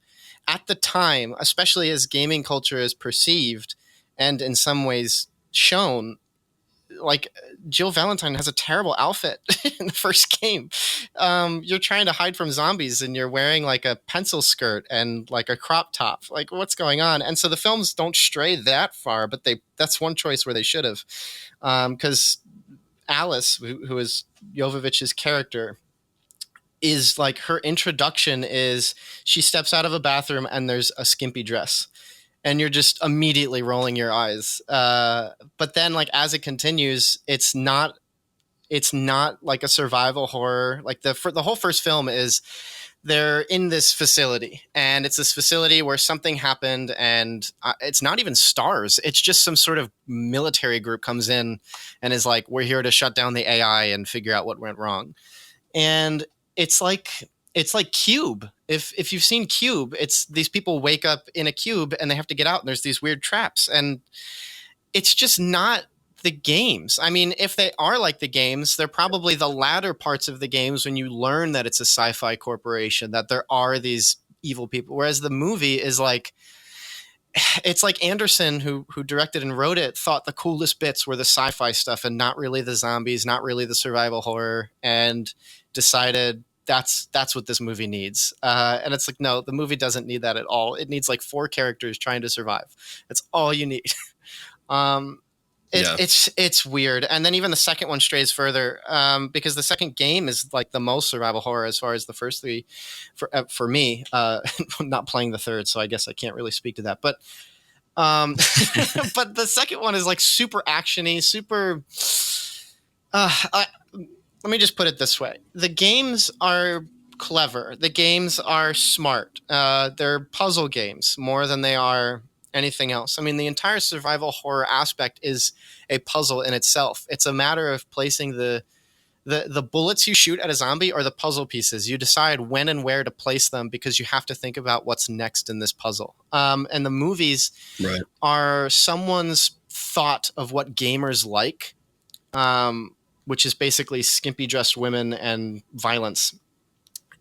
at the time, especially as gaming culture is perceived, and in some ways shown, like Jill Valentine has a terrible outfit in the first game. You're trying to hide from zombies and you're wearing like a pencil skirt and like a crop top. Like, what's going on? And so the films don't stray that far, but that's one choice where they should have. Because Alice, who is Jovovich's character, is like, her introduction is she steps out of a bathroom and there's a skimpy dress. And you're just immediately rolling your eyes. But then, like, as it continues, it's not like a survival horror. Like the whole first film is they're in this facility, and it's this facility where something happened, and it's not even stars. It's just some sort of military group comes in and is like, "We're here to shut down the AI and figure out what went wrong." And it's like Cube. If you've seen Cube, it's these people wake up in a cube and they have to get out, and there's these weird traps, and it's just not the games. I mean, if they are like the games, they're probably the latter parts of the games when you learn that it's a sci-fi corporation, that there are these evil people. Whereas the movie is like, it's like Anderson, who directed and wrote it, thought the coolest bits were the sci-fi stuff and not really the zombies, not really the survival horror, and decided that's what this movie needs. And it's like, no, the movie doesn't need that at all. It needs like 4 characters trying to survive. That's all you need. It's weird. And then even the second one strays further, because the second game is like the most survival horror as far as the first 3 for me, not playing the third. So I guess I can't really speak to that, but but the second one is like super actiony, super, let me just put it this way. The games are clever. The games are smart. They're puzzle games more than they are anything else. I mean, the entire survival horror aspect is a puzzle in itself. It's a matter of placing the bullets you shoot at a zombie are the puzzle pieces. You decide when and where to place them because you have to think about what's next in this puzzle. And the movies are someone's thought of what gamers like, which is basically skimpy dressed women and violence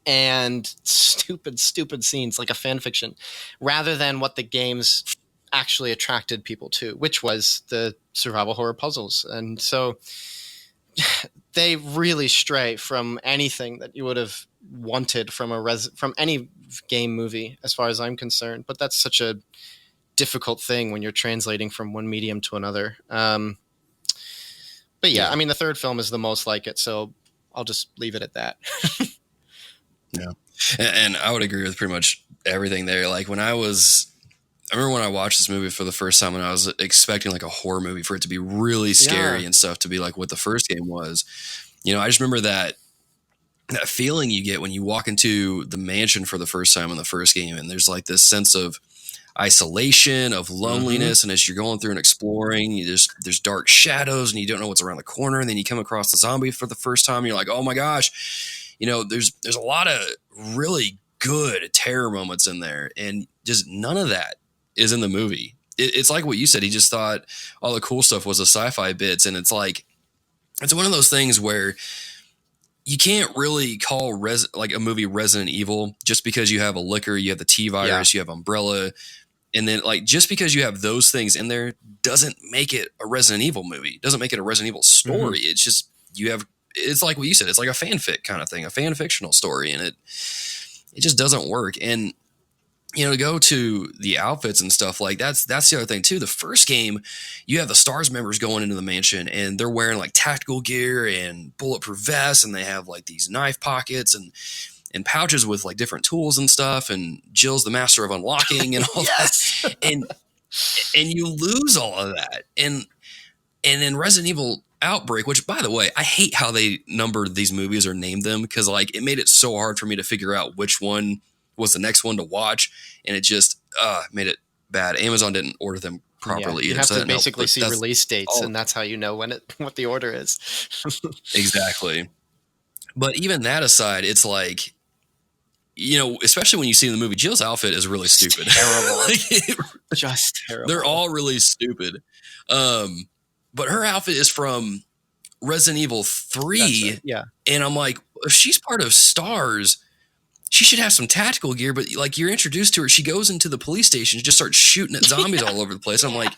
and stupid scenes like a fan fiction, rather than what the games actually attracted people to, which was the survival horror puzzles. And so they really stray from anything that you would have wanted from from any game movie, as far as I'm concerned. But that's such a difficult thing when you're translating from one medium to another. But yeah, I mean, the third film is the most like it, so I'll just leave it at that. Yeah. And I would agree with pretty much everything there. Like I remember when I watched this movie for the first time and I was expecting like a horror movie for it to be really scary and stuff, to be like what the first game was. I just remember that feeling you get when you walk into the mansion for the first time in the first game, and there's like this sense of isolation, of loneliness. And as you're going through and exploring, there's dark shadows and you don't know what's around the corner. And then you come across the zombie for the first time and you're like, oh my gosh, there's a lot of really good terror moments in there. And just none of that is in the movie. it's like what you said. He just thought all the cool stuff was the sci-fi bits, and it's like it's one of those things where you can't really call like a movie Resident Evil just because you have a liquor, you have the T virus, you have Umbrella, and then like just because you have those things in there doesn't make it a Resident Evil movie. Doesn't make it a Resident Evil story. It's just you have. It's like what you said. It's like a fanfic kind of thing, a fan fictional story, and it just doesn't work. And to go to the outfits and stuff, like that's the other thing too. The first game, you have the STARS members going into the mansion and they're wearing like tactical gear and bulletproof vests, and they have like these knife pockets and pouches with like different tools and stuff. And Jill's the master of unlocking and all that. And you lose all of that. And in Resident Evil Outbreak, which by the way, I hate how they numbered these movies or named them, because like it made it so hard for me to figure out which one was the next one to watch, and it just made it bad. Amazon didn't order them properly. You have to basically see release dates, and that's how you know what the order is. Exactly. But even that aside, it's like, especially when you see in the movie, Jill's outfit is really stupid. Terrible. Just terrible. They're all really stupid. But her outfit is from Resident Evil 3. Right. Yeah. And I'm like, if she's part of STARS, she should have some tactical gear, but like you're introduced to her, she goes into the police station, just starts shooting at zombies all over the place. I'm like,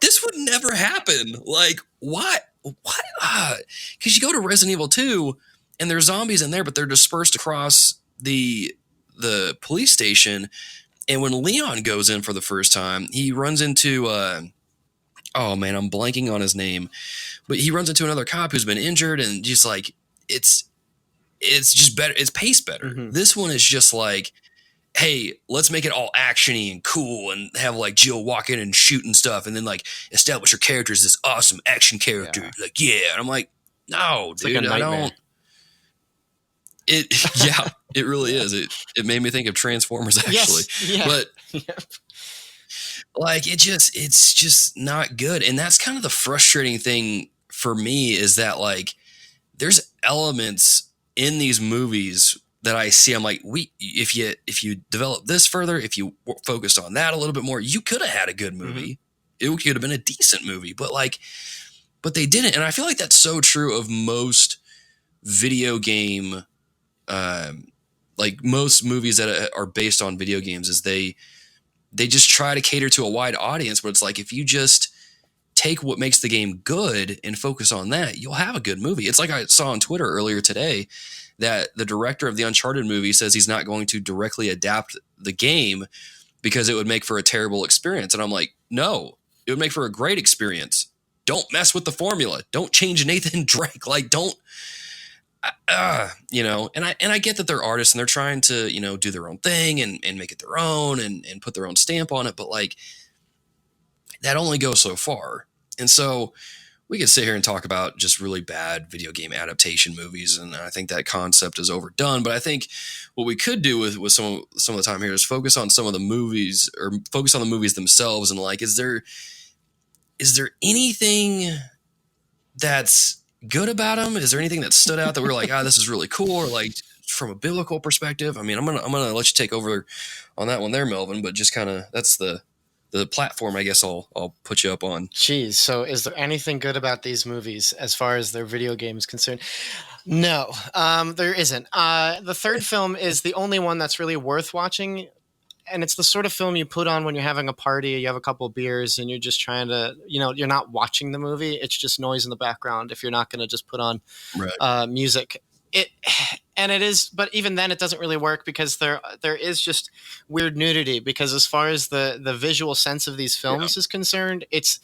this would never happen. Like, what? Because you go to Resident Evil 2 and there's zombies in there, but they're dispersed across the police station. And when Leon goes in for the first time, he runs into, oh man, I'm blanking on his name, but he runs into another cop who's been injured, and just like, it's just better. It's paced better. Mm-hmm. This one is just like, hey, let's make it all actiony and cool and have like Jill walk in and shoot and stuff, and then like establish her character as this awesome action character. Yeah. Like, yeah. And I'm like, no, it's dude, like I don't. It really is. It made me think of Transformers actually. Yes. Yeah. But like it's just not good. And that's kind of the frustrating thing for me, is that like there's elements in these movies that I see, I'm like, if you develop this further, if you focused on that a little bit more, you could have had a good movie. Mm-hmm. It could have been a decent movie, but they didn't. And I feel like that's so true of most video game, like most movies that are based on video games, is they just try to cater to a wide audience. But it's like, if you just take what makes the game good and focus on that, you'll have a good movie. It's like I saw on Twitter earlier today that the director of the Uncharted movie says he's not going to directly adapt the game because it would make for a terrible experience. And I'm like, no, it would make for a great experience. Don't mess with the formula. Don't change Nathan Drake. Like, don't, and I get that they're artists and they're trying to, do their own thing and make it their own and put their own stamp on it. But like, that only goes so far. And so we could sit here and talk about just really bad video game adaptation movies, and I think that concept is overdone. But I think what we could do with some of the time here is focus on some of the movies, or focus on the movies themselves, and like, is there anything that's good about them? Is there anything that stood out that we were like, this is really cool, or like from a biblical perspective? I mean, I'm gonna let you take over on that one there, Melvin. But just kind of that's the platform, I guess I'll put you up on. Jeez. So is there anything good about these movies as far as their video game is concerned? No, there isn't. The third film is the only one that's really worth watching. And it's the sort of film you put on when you're having a party, you have a couple of beers and you're just trying to, you're not watching the movie. It's just noise in the background if you're not going to just put on music. But even then it doesn't really work, because there is just weird nudity, because as far as the visual sense of these films is concerned, it's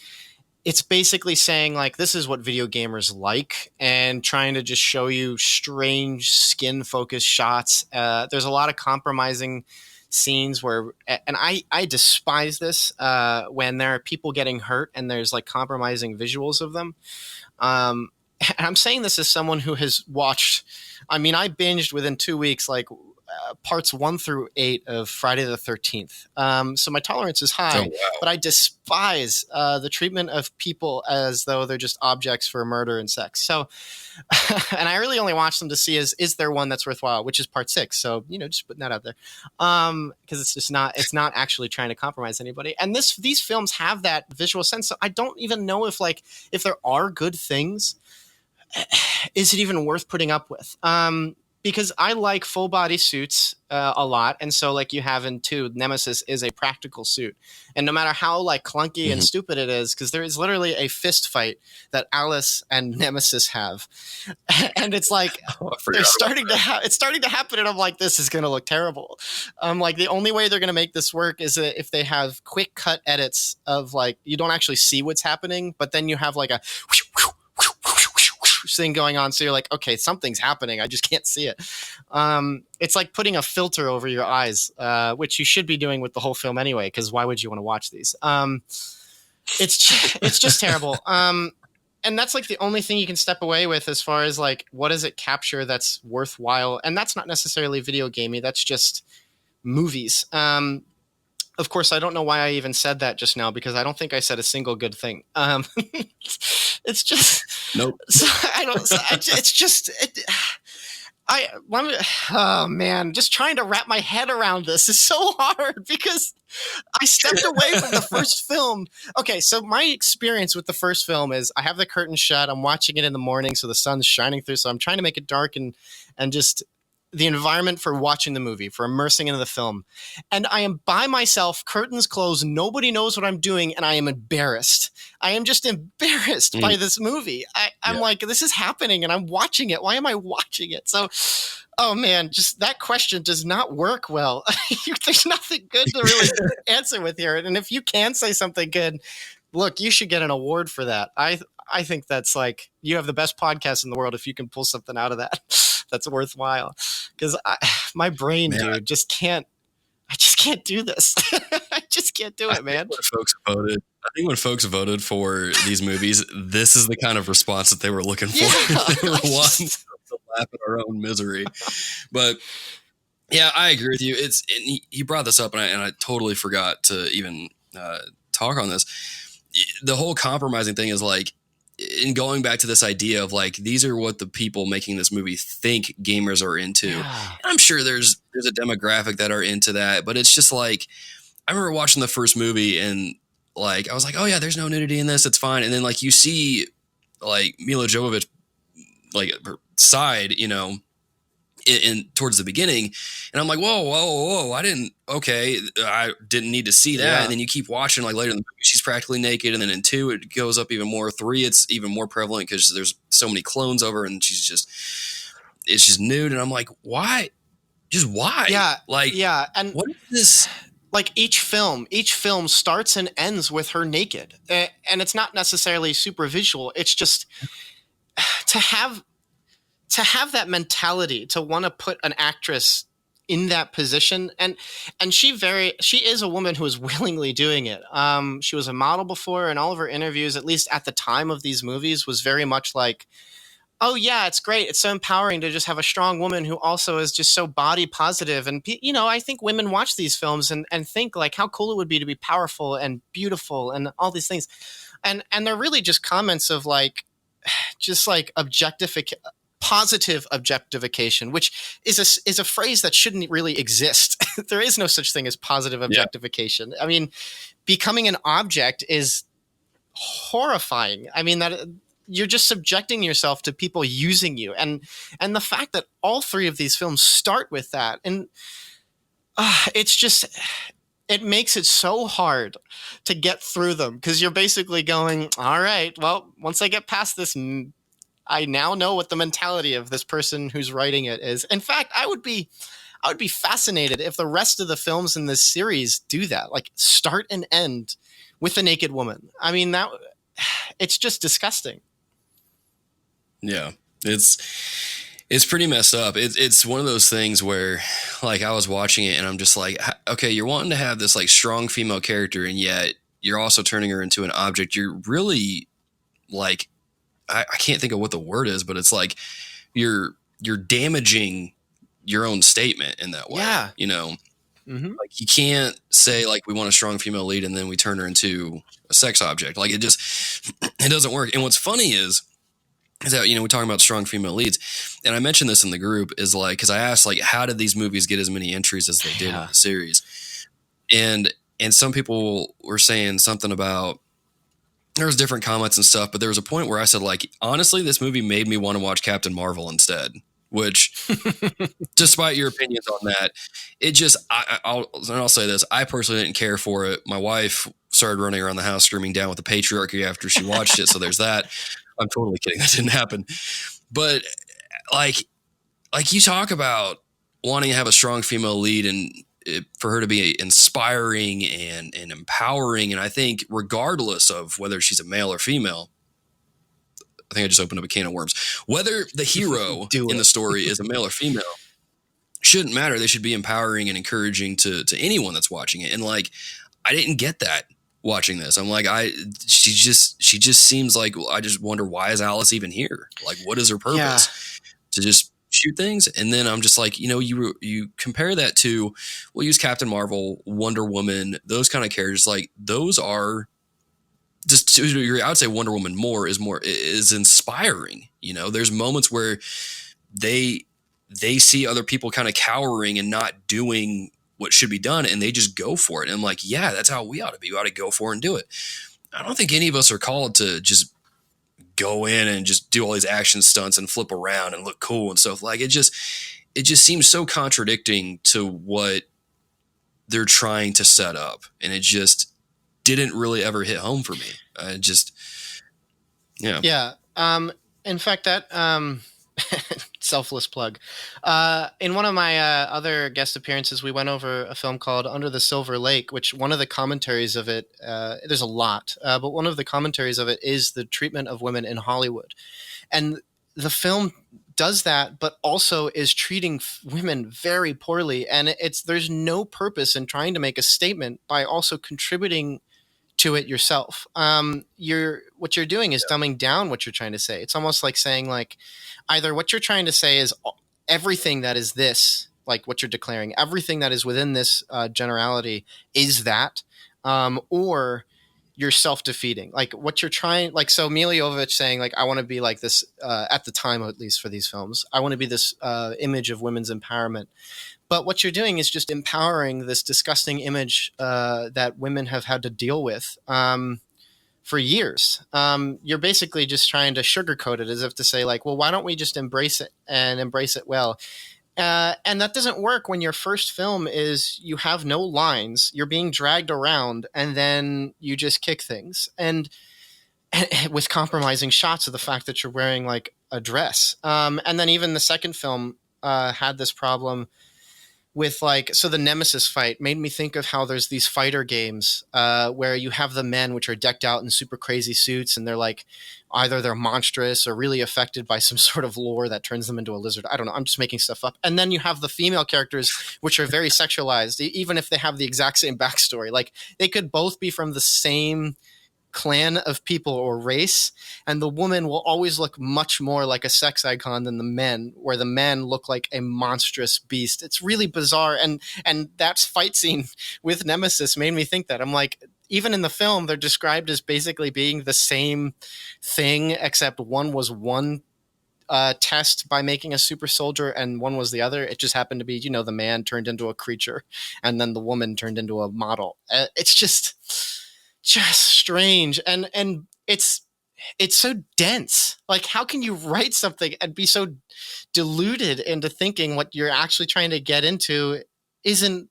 basically saying like, this is what video gamers like, and trying to just show you strange skin focused shots. There's a lot of compromising scenes where, and I despise this, when there are people getting hurt and there's like compromising visuals of them. And I'm saying this as someone who has watched, I binged within 2 weeks, like parts 1 through 8 of Friday the 13th. So my tolerance is high, Oh, wow. but I despise the treatment of people as though they're just objects for murder and sex. So, and I really only watch them to see is there one that's worthwhile, which is part 6. So, just putting that out there. Because it's not actually trying to compromise anybody. And these films have that visual sense. So I don't even know if there are good things, is it even worth putting up with? Because I like full body suits a lot, and so like you have in 2, Nemesis is a practical suit, and no matter how like clunky and stupid it is, because there is literally a fist fight that Alice and Nemesis have, and it's like it's starting to happen, and I'm like, this is gonna look terrible. Like the only way they're gonna make this work is if they have quick cut edits of like you don't actually see what's happening, but then you have like a thing going on, so you're like, okay, something's happening, I just can't see it. It's like putting a filter over your eyes, which you should be doing with the whole film anyway, because why would you want to watch these? It's just terrible. And that's like the only thing you can step away with as far as like what does it capture that's worthwhile, and that's not necessarily video gamey, that's just movies. Of course, I don't know why I even said that just now, because I don't think I said a single good thing. It's just nope. So it's just. Oh man, just trying to wrap my head around this is so hard, because I stepped away from the first film. Okay, so my experience with the first film is I have the curtain shut. I'm watching it in the morning, so the sun's shining through. So I'm trying to make it dark and just the environment for watching the movie, for immersing into the film. And I am by myself, curtains closed, nobody knows what I'm doing, and I am embarrassed. I am just embarrassed by this movie. I'm like, this is happening, and I'm watching it. Why am I watching it? So, oh man, just that question does not work well. There's nothing good to really answer with here. And if you can say something good, look, you should get an award for that. I think that's like, you have the best podcast in the world if you can pull something out of that that's worthwhile. Because my brain, man, dude, just can't. I just can't do this. I just can't do it, man. I think when folks voted for these movies, this is the kind of response that they were looking for. Yeah, they were wanting to laugh at our own misery. But yeah, I agree with you. And he brought this up, and I totally forgot to even talk on this. The whole compromising thing is like, in going back to this idea of like, these are what the people making this movie think gamers are into. Yeah. I'm sure there's a demographic that are into that, but it's just like, I remember watching the first movie and like, I was like, oh yeah, there's no nudity in this. It's fine. And then like, you see like Mila Jovovich, like her side, in towards the beginning, and I'm like, whoa, I didn't need to see that. Yeah. And then you keep watching, like later in the movie, she's practically naked, and then in 2 it goes up even more. 3 it's even more prevalent because there's so many clones of her, and it's just nude, and I'm like, why? Just why? Yeah, like, yeah. And what is this? Like each film starts and ends with her naked, and it's not necessarily super visual. It's just to have that mentality, to want to put an actress in that position. And she is a woman who is willingly doing it. She was a model before, and all of her interviews, at least at the time of these movies, was very much like, oh yeah, it's great. It's so empowering to just have a strong woman who also is just so body positive. And, I think women watch these films and think like how cool it would be to be powerful and beautiful and all these things. And they're really just comments of like, just like positive objectification, which is a phrase that shouldn't really exist. There is no such thing as positive objectification. Yeah. I mean, becoming an object is horrifying. I mean, that you're just subjecting yourself to people using you, and the fact that all 3 of these films start with that, and it's just, it makes it so hard to get through them, because you're basically going, all right, well, once I get past this, I now know what the mentality of this person who's writing it is. In fact, I would be fascinated if the rest of the films in this series do that, like start and end with a naked woman. I mean, it's just disgusting. Yeah, it's pretty messed up. It's one of those things where, like, I was watching it and I'm just like, okay, you're wanting to have this like strong female character, and yet you're also turning her into an object. You're really like, I can't think of what the word is, but it's like you're damaging your own statement in that way. Yeah. You know, Mm-hmm. like you can't say like we want a strong female lead and then we turn her into a sex object. Like it doesn't work. And what's funny is that, we're talking about strong female leads, and I mentioned this in the group, is like, because I asked like, how did these movies get as many entries as they did in the series? And some people were saying something about, there was different comments and stuff, but there was a point where I said, like, honestly, this movie made me want to watch Captain Marvel instead, which despite your opinions on that, it just, I'll say this, I personally didn't care for it. My wife started running around the house screaming down with the patriarchy after she watched it. So there's that. I'm totally kidding. That didn't happen. But like you talk about wanting to have a strong female lead and for her to be inspiring and empowering. And I think regardless of whether she's a male or female, I think I just opened up a can of worms. Whether the hero in the story is a male or female shouldn't matter. They should be empowering and encouraging to anyone that's watching it. And like, I didn't get that watching this. I'm like, she just seems like, I just wonder, why is Alice even here? Like, what is her purpose? To just shoot things? And then I'm just like, you compare that to, we'll use Captain Marvel, Wonder Woman, those kind of characters. Like, those are just to a degree, I would say Wonder Woman is inspiring. There's moments where they see other people kind of cowering and not doing what should be done, and they just go for it. And I'm like, yeah, that's how we ought to be. We ought to go for it and do it. I don't think any of us are called to just go in and just do all these action stunts and flip around and look cool and stuff. Like, it just seems so contradicting to what they're trying to set up. And it just didn't really ever hit home for me. Yeah. In fact, that, selfless plug. In one of my other guest appearances, we went over a film called Under the Silver Lake, which one of the commentaries of it, there's a lot, but one of the commentaries of it is the treatment of women in Hollywood. And the film does that, but also is treating women very poorly. And there's no purpose in trying to make a statement by also contributing to it yourself. What you're doing is dumbing down what you're trying to say. It's almost like saying, like, either what you're trying to say is everything that is this, like what you're declaring, everything that is within this generality is that, or you're self-defeating. Like what you're trying, like, so Mila Jovovich saying, like, I want to be like this, at the time, at least for these films, I want to be this image of women's empowerment. But what you're doing is just empowering this disgusting image that women have had to deal with for years. You're basically just trying to sugarcoat it, as if to say, like, well, why don't we just embrace it and embrace it well? And that doesn't work when your first film is you have no lines, you're being dragged around, and then you just kick things. And with compromising shots of the fact that you're wearing, like, a dress. And then even the second film had this problem with, like, so the Nemesis fight made me think of how there's these fighter games where you have the men which are decked out in super crazy suits, and they're like, either they're monstrous or really affected by some sort of lore that turns them into a lizard. I don't know. I'm just making stuff up. And then you have the female characters, which are very sexualized, even if they have the exact same backstory. Like, they could both be from the same clan of people or race, and the woman will always look much more like a sex icon than the men, where the men look like a monstrous beast. It's really bizarre. And that fight scene with Nemesis made me think that. I'm like, even in the film, they're described as basically being the same thing, except one was one test by making a super soldier, and one was the other. It just happened to be, the man turned into a creature, and then the woman turned into a model. It's just strange, and it's so dense. Like, how can you write something and be so deluded into thinking what you're actually trying to get into isn't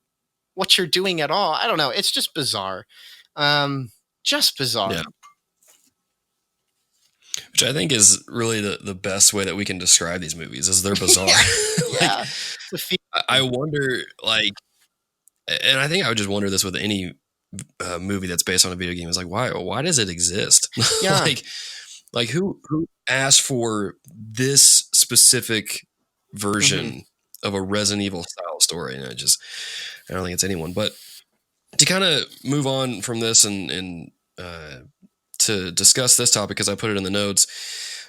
what you're doing at all? I don't know. It's just bizarre. Just bizarre. Yeah. Which I think is really the best way that we can describe these movies, is they're bizarre. Yeah. I wonder, like, and I think I would just wonder this with any movie that's based on a video game, is like, why does it exist? Yeah. like who asked for this specific version of a Resident Evil style story? And I don't think it's anyone. But to kind of move on from this and to discuss this topic, because I put it in the notes,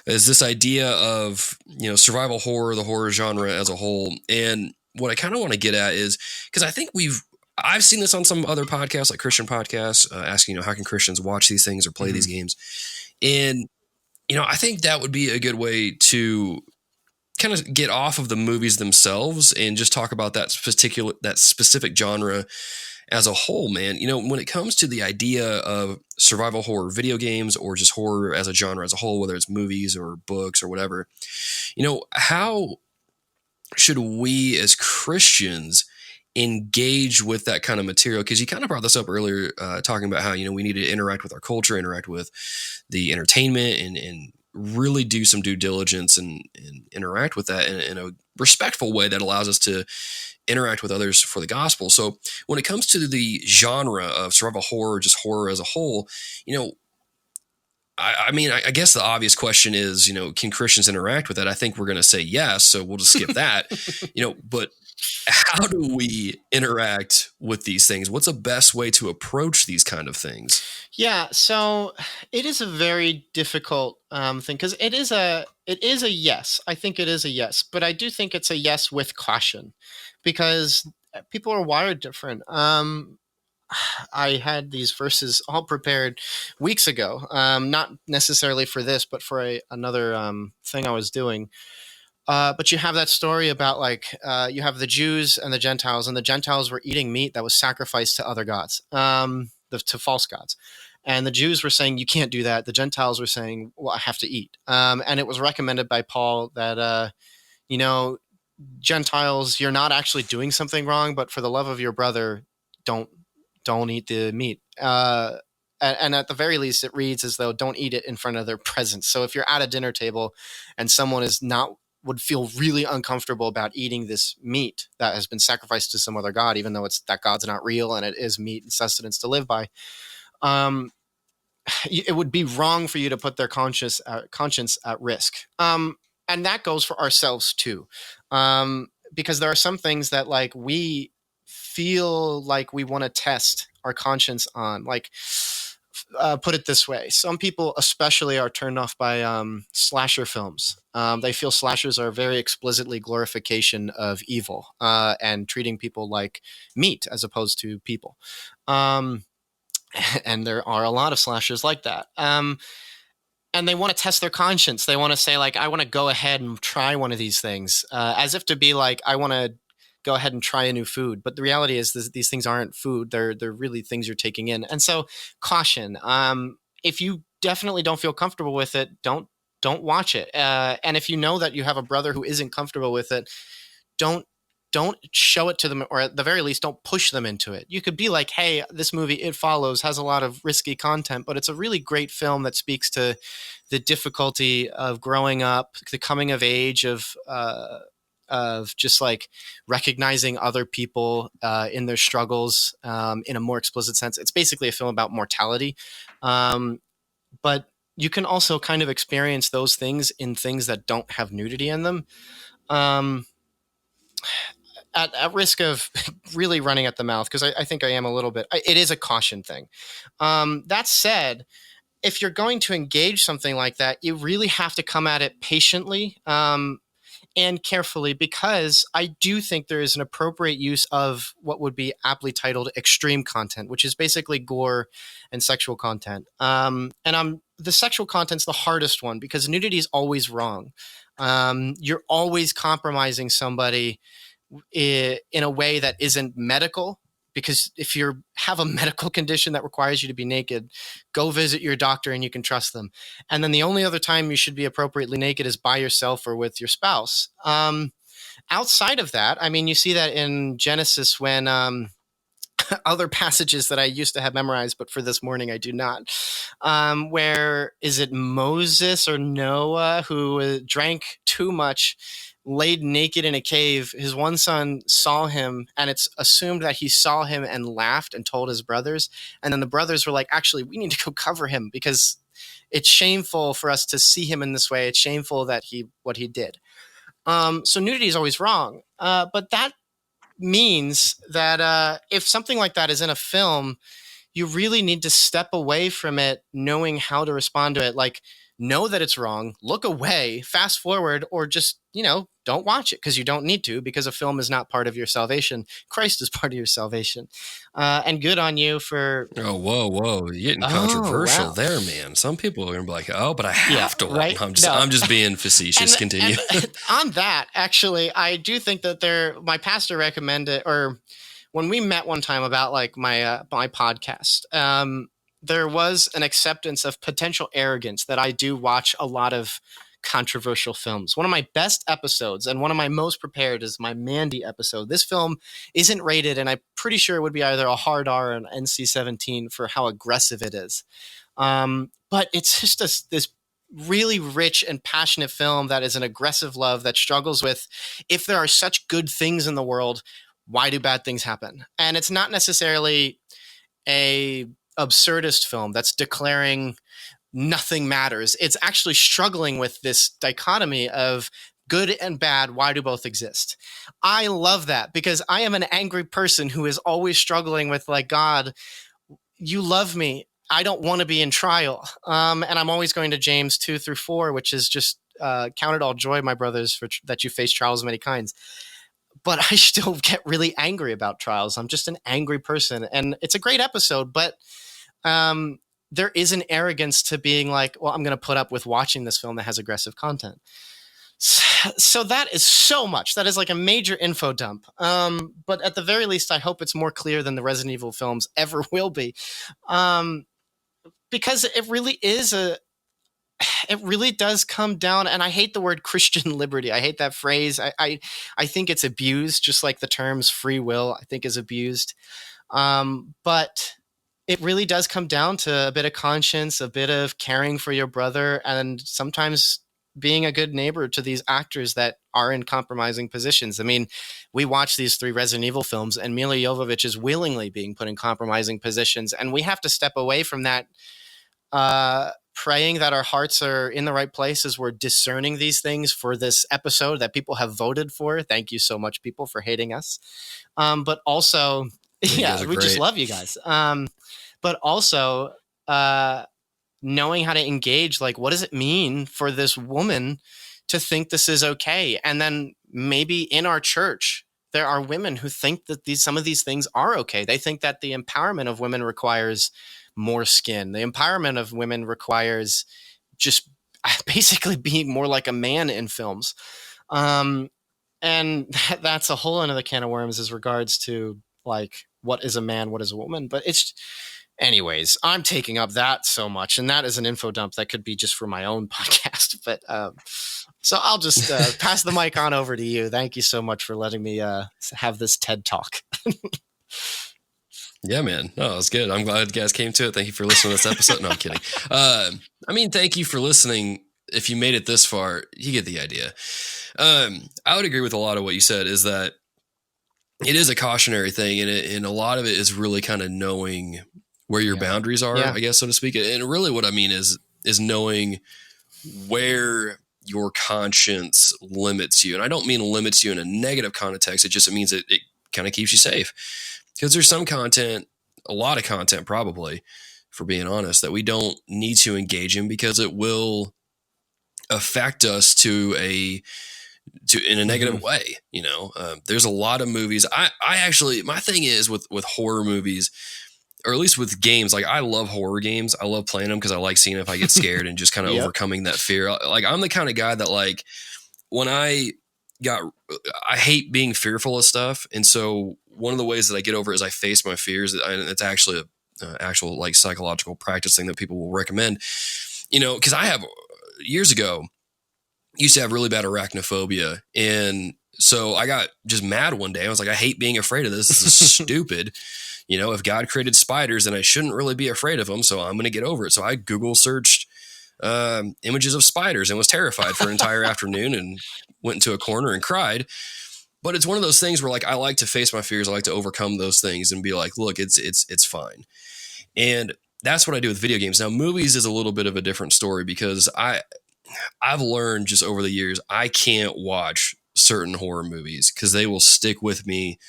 is this idea of, survival horror, the horror genre as a whole. And what I kind of want to get at is, because I think I've seen this on some other podcasts, like Christian podcasts, asking, how can Christians watch these things or play these games? And, I think that would be a good way to kind of get off of the movies themselves and just talk about that specific genre as a whole, man. When it comes to the idea of survival horror video games or just horror as a genre as a whole, whether it's movies or books or whatever, how should we as Christians engage with that kind of material? Because you kind of brought this up earlier, talking about how, we need to interact with our culture, interact with the entertainment, and really do some due diligence and interact with that in a respectful way that allows us to interact with others for the gospel. So when it comes to the genre of survival horror, just horror as a whole, I guess the obvious question is, can Christians interact with that? I think we're going to say yes, so we'll just skip that. But how do we interact with these things? What's the best way to approach these kind of things? Yeah, so it is a very difficult thing, because it is a yes. I think it is a yes, but I do think it's a yes with caution, because people are wired different. I had these verses all prepared weeks ago, not necessarily for this, but for another thing I was doing. But you have that story about you have the Jews and the Gentiles were eating meat that was sacrificed to other gods, to false gods. And the Jews were saying, you can't do that. The Gentiles were saying, well, I have to eat. And it was recommended by Paul that, Gentiles, you're not actually doing something wrong, but for the love of your brother, don't eat the meat. And at the very least, it reads as though don't eat it in front of their presence. So if you're at a dinner table and someone would feel really uncomfortable about eating this meat that has been sacrificed to some other god, even though that god's not real and it is meat and sustenance to live by, it would be wrong for you to put their conscience at risk. And that goes for ourselves too, because there are some things that we feel like we want to test our conscience on. Put it this way: some people, especially, are turned off by slasher films. They feel slashers are very explicitly glorification of evil and treating people like meat as opposed to people. And there are a lot of slashers like that. And they want to test their conscience. They want to say, I want to go ahead and try one of these things, as if to be I want to go ahead and try a new food. But the reality is these things aren't food. They're really things you're taking in. And so caution. If you definitely don't feel comfortable with it, don't watch it. And if you know that you have a brother who isn't comfortable with it, don't show it to them, or at the very least, don't push them into it. You could be like, hey, this movie, It Follows, has a lot of risky content, but it's a really great film that speaks to the difficulty of growing up, the coming of age of just recognizing other people in their struggles in a more explicit sense. It's basically a film about mortality. But you can also kind of experience those things in things that don't have nudity in them. At risk of really running at the mouth, because I think I am a little bit, it is a caution thing. That said, if you're going to engage something like that, you really have to come at it patiently and carefully, because I do think there is an appropriate use of what would be aptly titled extreme content, which is basically gore and sexual content. The sexual content's the hardest one, because nudity is always wrong. You're always compromising somebody in a way that isn't medical, because if you have a medical condition that requires you to be naked, go visit your doctor and you can trust them. And then the only other time you should be appropriately naked is by yourself or with your spouse. Outside of that, you see that in Genesis when other passages that I used to have memorized, but for this morning I do not. Where is it Moses or Noah who drank too much, laid naked in a cave? His one son saw him, and it's assumed that he saw him and laughed and told his brothers. And then the brothers were like, actually, we need to go cover him, because it's shameful for us to see him in this way. It's shameful that what he did. So nudity is always wrong. But that means that if something like that is in a film, you really need to step away from it knowing how to respond to it. Know that it's wrong, look away, fast forward, or just, don't watch it because you don't need to, because a film is not part of your salvation. Christ is part of your salvation. And good on you for... Oh, whoa. You're getting Oh, controversial wow. there, man. Some people are going to be like, oh, but I have to watch. Right? I'm just being facetious. Continue. And on that, actually, I do think that my pastor recommended, or when we met one time about like my podcast, there was an acceptance of potential arrogance that I do watch a lot of controversial films. One of my best episodes and one of my most prepared is my Mandy episode. This film isn't rated, and I'm pretty sure it would be either a hard R or an NC-17 for how aggressive it is. But it's just this really rich and passionate film that is an aggressive love that struggles with, if there are such good things in the world, why do bad things happen? And it's not necessarily a absurdist film that's declaring nothing matters. It's actually struggling with this dichotomy of good and bad. Why do both exist? I love that because I am an angry person who is always struggling with, like, God, you love me. I don't want to be in trial. And I'm always going to James 2-4, which is just count it all joy, my brothers, that you face trials of many kinds. But I still get really angry about trials. I'm just an angry person. And it's a great episode, but there is an arrogance to being like, well, I'm going to put up with watching this film that has aggressive content. So that is so much. That is like a major info dump. But at the very least, I hope it's more clear than the Resident Evil films ever will be. Because it really is it really does come down, and I hate the word Christian liberty. I hate that phrase. I think it's abused, just like the terms free will, I think, is abused. But it really does come down to a bit of conscience, a bit of caring for your brother, and sometimes being a good neighbor to these actors that are in compromising positions. I mean, we watch these 3 Resident Evil films, and Mila Jovovich is willingly being put in compromising positions, and we have to step away from that, praying that our hearts are in the right place as we're discerning these things for this episode that people have voted for. Thank you so much, people, for hating us. But also, yeah, we just love you guys. But also, knowing how to engage, like, what does it mean for this woman to think this is okay? And then maybe in our church, there are women who think that some of these things are okay. They think that the empowerment of women requires more skin. The empowerment of women requires just basically being more like a man in films. And that's a whole another can of worms as regards to, like, what is a man, what is a woman. But it's... Anyways, I'm taking up that so much, and that is an info dump that could be just for my own podcast. But so I'll just pass the mic on over to you. Thank you so much for letting me have this TED Talk. Yeah, man. No, it's good. I'm glad you guys came to it. Thank you for listening to this episode. No, I'm kidding. I mean, thank you for listening. If you made it this far, you get the idea. I would agree with a lot of what you said, is that it is a cautionary thing, and a lot of it is really kind of knowing where your boundaries are, I guess, so to speak. And really what I mean is knowing where your conscience limits you. And I don't mean limits you in a negative context. It means it kind of keeps you safe. Because there's some content, a lot of content probably, for being honest, that we don't need to engage in because it will affect us in a negative way. You know, there's a lot of movies. I actually, my thing is with horror movies, or at least with games, like, I love horror games. I love playing them because I like seeing if I get scared and just kind of overcoming that fear. Like, I'm the kind of guy that, like, when I hate being fearful of stuff. And so one of the ways that I get over it is I face my fears. It's actually a actual, like, psychological practice thing that people will recommend, you know, because I have years ago used to have really bad arachnophobia. And so I got just mad one day. I was like, I hate being afraid of this. This is stupid. You know, if God created spiders, then I shouldn't really be afraid of them. So I'm going to get over it. So I Google searched images of spiders and was terrified for an entire afternoon and went into a corner and cried. But it's one of those things where, like, I like to face my fears. I like to overcome those things and be like, look, it's fine. And that's what I do with video games. Now, movies is a little bit of a different story because I've learned just over the years, I can't watch certain horror movies because they will stick with me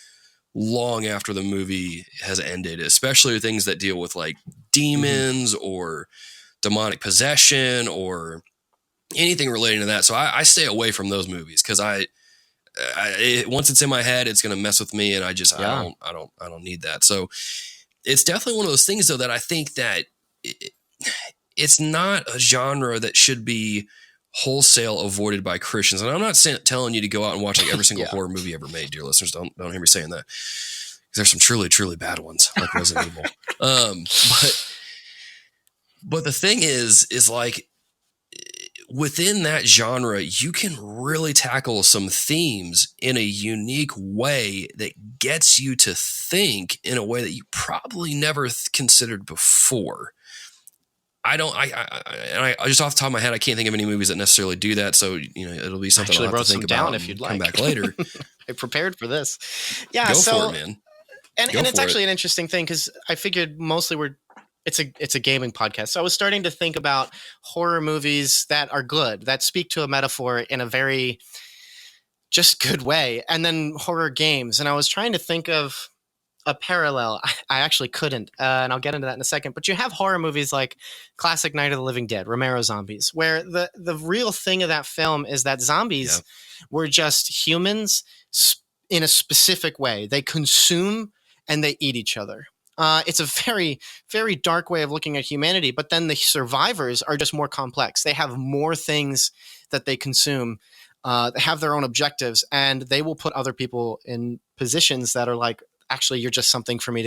long after the movie has ended, especially things that deal with, like, demons or demonic possession or anything relating to that. So I stay away from those movies because I once it's in my head, it's going to mess with me, and I don't need that. So it's definitely one of those things, though, that I think that it's not a genre that should be wholesale avoided by Christians. And I'm not telling you to go out and watch like every single horror movie ever made, dear listeners. Don't hear me saying that, because there's some truly, truly bad ones like Resident Evil. But the thing is like, within that genre, you can really tackle some themes in a unique way that gets you to think in a way that you probably never considered before. I just off the top of my head, I can't think of any movies that necessarily do that. So, it'll be something I'll have to think about if you'd like. Come back later. I prepared for this. Yeah. Go for it, man. And it's actually an interesting thing, because I figured mostly it's a gaming podcast. So I was starting to think about horror movies that are good, that speak to a metaphor in a very just good way, and then horror games. And I was trying to think of a parallel. I actually couldn't, and I'll get into that in a second. But you have horror movies like classic Night of the Living Dead, Romero Zombies, where the real thing of that film is that zombies were just humans in a specific way. They consume and they eat each other. It's a very, very dark way of looking at humanity. But then the survivors are just more complex. They have more things that they consume. They have their own objectives, and they will put other people in positions that are like, actually, you're just something for me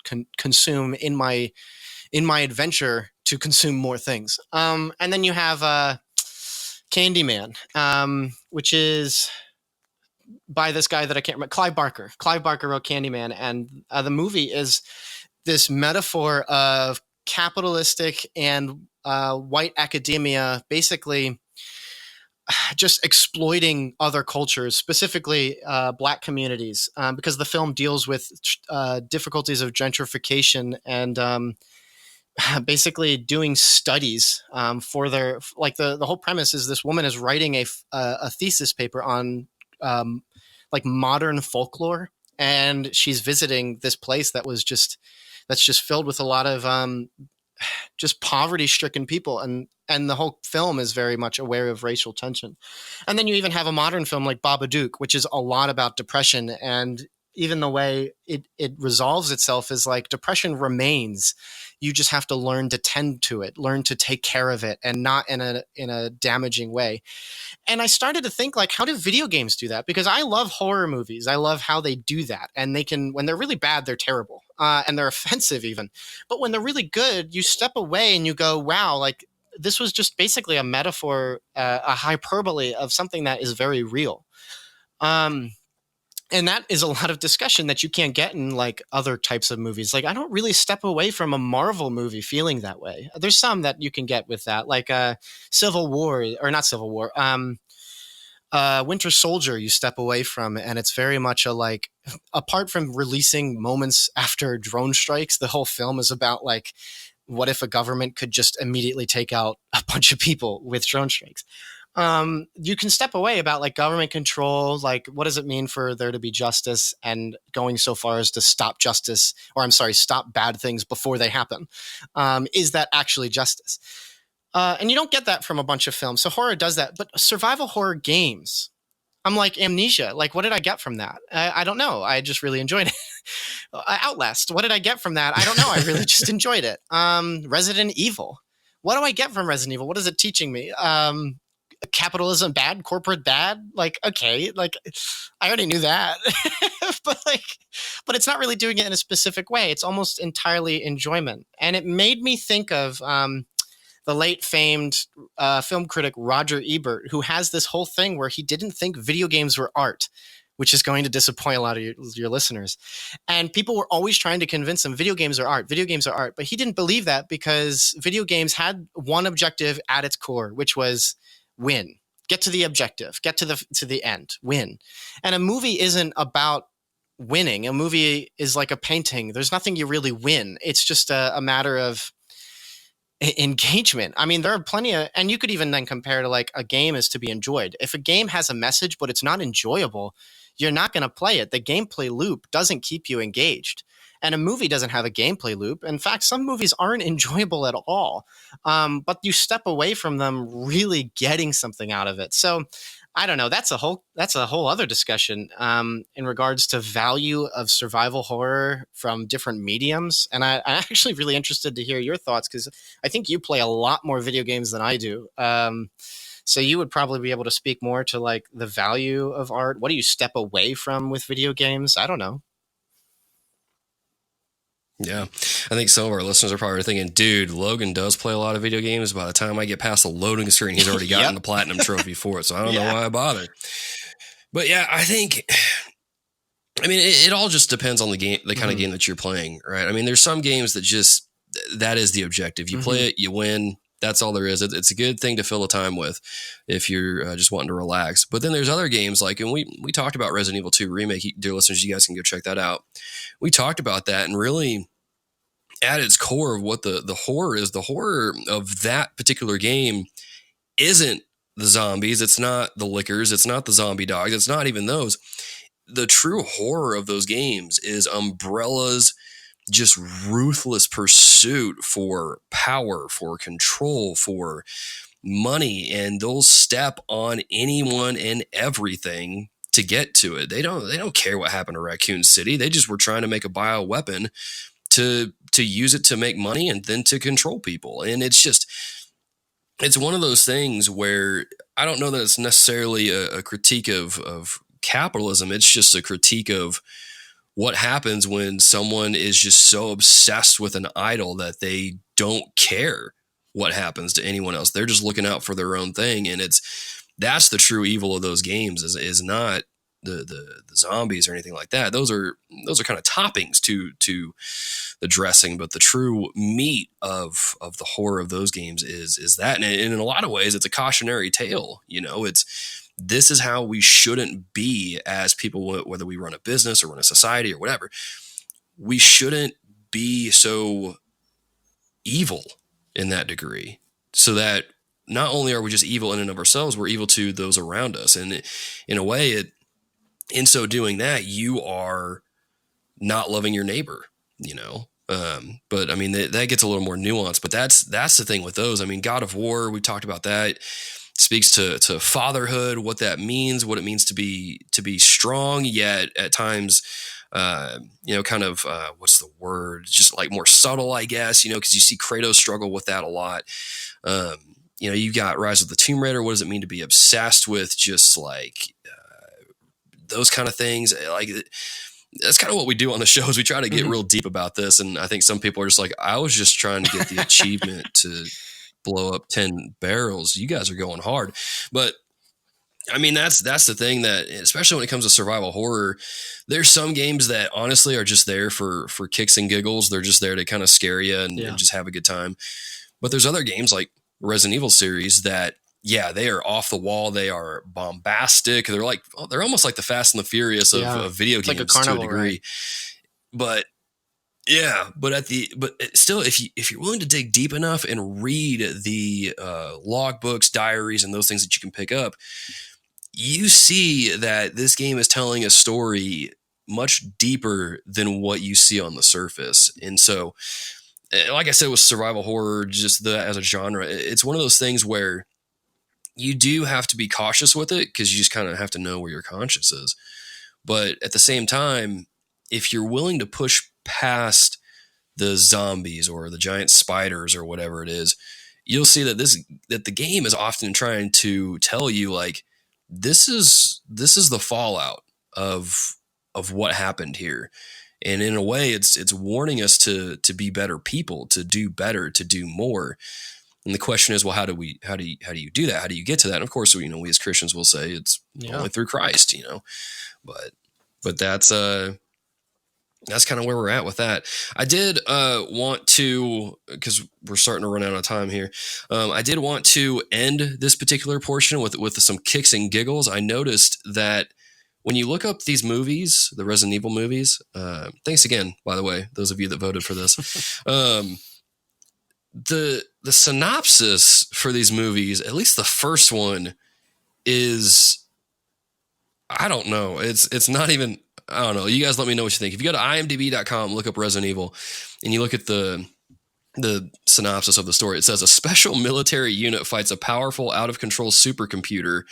to consume in my adventure to consume more things. And then you have Candyman, which is by this guy that I can't remember, Clive Barker. Clive Barker wrote Candyman, and the movie is this metaphor of capitalistic and white academia basically just exploiting other cultures, specifically Black communities, because the film deals with difficulties of gentrification and basically doing studies for their, like the whole premise is this woman is writing a thesis paper on like modern folklore, and she's visiting this place that's just filled with a lot of just poverty-stricken people, and the whole film is very much aware of racial tension. And then you even have a modern film like Babadook, which is a lot about depression, and even the way it resolves itself is like depression remains. You just have to learn to tend to it, learn to take care of it, and not in a damaging way. And I started to think, like, how do video games do that? Because I love horror movies. I love how they do that. And they can, when they're really bad, they're terrible. And they're offensive even. But when they're really good, you step away and you go, wow, like this was just basically a metaphor, a hyperbole of something that is very real. And that is a lot of discussion that you can't get in like other types of movies. Like I don't really step away from a Marvel movie feeling that way. There's some that you can get with that, like Civil War, or not Civil War, Winter Soldier. You step away from, and it's very much a like. Apart from releasing moments after drone strikes, the whole film is about like, what if a government could just immediately take out a bunch of people with drone strikes? You can step away about like government control, like what does it mean for there to be justice, and going so far as to stop justice, or I'm sorry, stop bad things before they happen. Is that actually justice? And you don't get that from a bunch of films. So horror does that, but survival horror games, I'm like Amnesia. Like, what did I get from that? I don't know. I just really enjoyed it. Outlast. What did I get from that? I don't know. I really just enjoyed it. Resident Evil. What do I get from Resident Evil? What is it teaching me? Capitalism bad, corporate bad. Like, okay, like I already knew that, but it's not really doing it in a specific way. It's almost entirely enjoyment. And it made me think of the late famed film critic Roger Ebert, who has this whole thing where he didn't think video games were art, which is going to disappoint a lot of your listeners. And people were always trying to convince him video games are art, video games are art. But he didn't believe that, because video games had one objective at its core, which was win, get to the objective, get to the end, win. And a movie isn't about winning. A movie is like a painting. There's nothing you really win. It's just a matter of engagement. I mean, there are plenty of, and you could even then compare to like a game is to be enjoyed. If a game has a message, but it's not enjoyable, you're not going to play it. The gameplay loop doesn't keep you engaged. And a movie doesn't have a gameplay loop. In fact, some movies aren't enjoyable at all. But you step away from them really getting something out of it. So I don't know. That's a whole other discussion in regards to value of survival horror from different mediums. And I'm actually really interested to hear your thoughts because I think you play a lot more video games than I do. So you would probably be able to speak more to like the value of art. What do you step away from with video games? I don't know. Yeah, I think some of our listeners are probably thinking, dude, Logan does play a lot of video games. By the time I get past the loading screen, he's already gotten the platinum trophy for it. So I don't know why I bother. But yeah, I mean, it all just depends on the game, the kind of game that you're playing, right? I mean, there's some games that is the objective. You play it, you win. That's all there is. It's a good thing to fill the time with if you're just wanting to relax. But then there's other games like, and we talked about Resident Evil 2 Remake. Dear listeners, you guys can go check that out. We talked about that, and really at its core of what the horror is, the horror of that particular game isn't the zombies. It's not the lickers. It's not the zombie dogs. It's not even those. The true horror of those games is Umbrella's just ruthless pursuit for power, for control, for money, and they'll step on anyone and everything to get to it. They don't care what happened to Raccoon City. They just were trying to make a bioweapon to use it to make money and then to control people. And it's one of those things where I don't know that it's necessarily a critique of capitalism. It's just a critique of what happens when someone is just so obsessed with an idol that they don't care what happens to anyone else. They're just looking out for their own thing. And that's the true evil of those games is not the zombies or anything like that. Those are kind of toppings to the dressing, but the true meat of the horror of those games is that. And in a lot of ways, it's a cautionary tale. You know, this is how we shouldn't be as people, whether we run a business or run a society or whatever. We shouldn't be so evil in that degree, so that not only are we just evil in and of ourselves, we're evil to those around us. And in a way, in so doing that, you are not loving your neighbor, you know? But I mean, that gets a little more nuanced, but that's the thing with those. I mean, God of War, we talked about that, speaks to fatherhood, what that means, what it means to be strong, yet at times, kind of, what's the word? Just like more subtle, I guess, cause you see Kratos struggle with that a lot. You got Rise of the Tomb Raider. What does it mean to be obsessed with just like, those kind of things? Like, that's kind of what we do on the show is we try to get real deep about this. And I think some people are just like, I was just trying to get the achievement to blow up 10 barrels. You guys are going hard. But I mean, that's the thing that, especially when it comes to survival horror, there's some games that honestly are just there for kicks and giggles. They're just there to kind of scare you and just have a good time. But there's other games like Resident Evil series that, yeah, they are off the wall. They are bombastic. They're almost like the Fast and the Furious of video games, like to a degree. Right? But yeah, but still, if you're willing to dig deep enough and read the logbooks, diaries, and those things that you can pick up, you see that this game is telling a story much deeper than what you see on the surface. And so, like I said, with survival horror, just as a genre, it's one of those things where you do have to be cautious with it because you just kind of have to know where your conscience is. But at the same time, if you're willing to push past the zombies or the giant spiders or whatever it is, you'll see that the game is often trying to tell you like, this is the fallout of what happened here. And in a way, it's warning us to be better people, to do better, to do more. And the question is, well, how do you do that? How do you get to that? And of course, we as Christians will say it's only through Christ, but that's kind of where we're at with that. I did want to, because we're starting to run out of time here. I did want to end this particular portion with some kicks and giggles. I noticed that when you look up these movies, the Resident Evil movies, thanks again, by the way, those of you that voted for this. The synopsis for these movies, at least the first one, is, I don't know. It's not even, I don't know. You guys let me know what you think. If you go to imdb.com, look up Resident Evil, and you look at the synopsis of the story, it says a special military unit fights a powerful, out-of-control supercomputer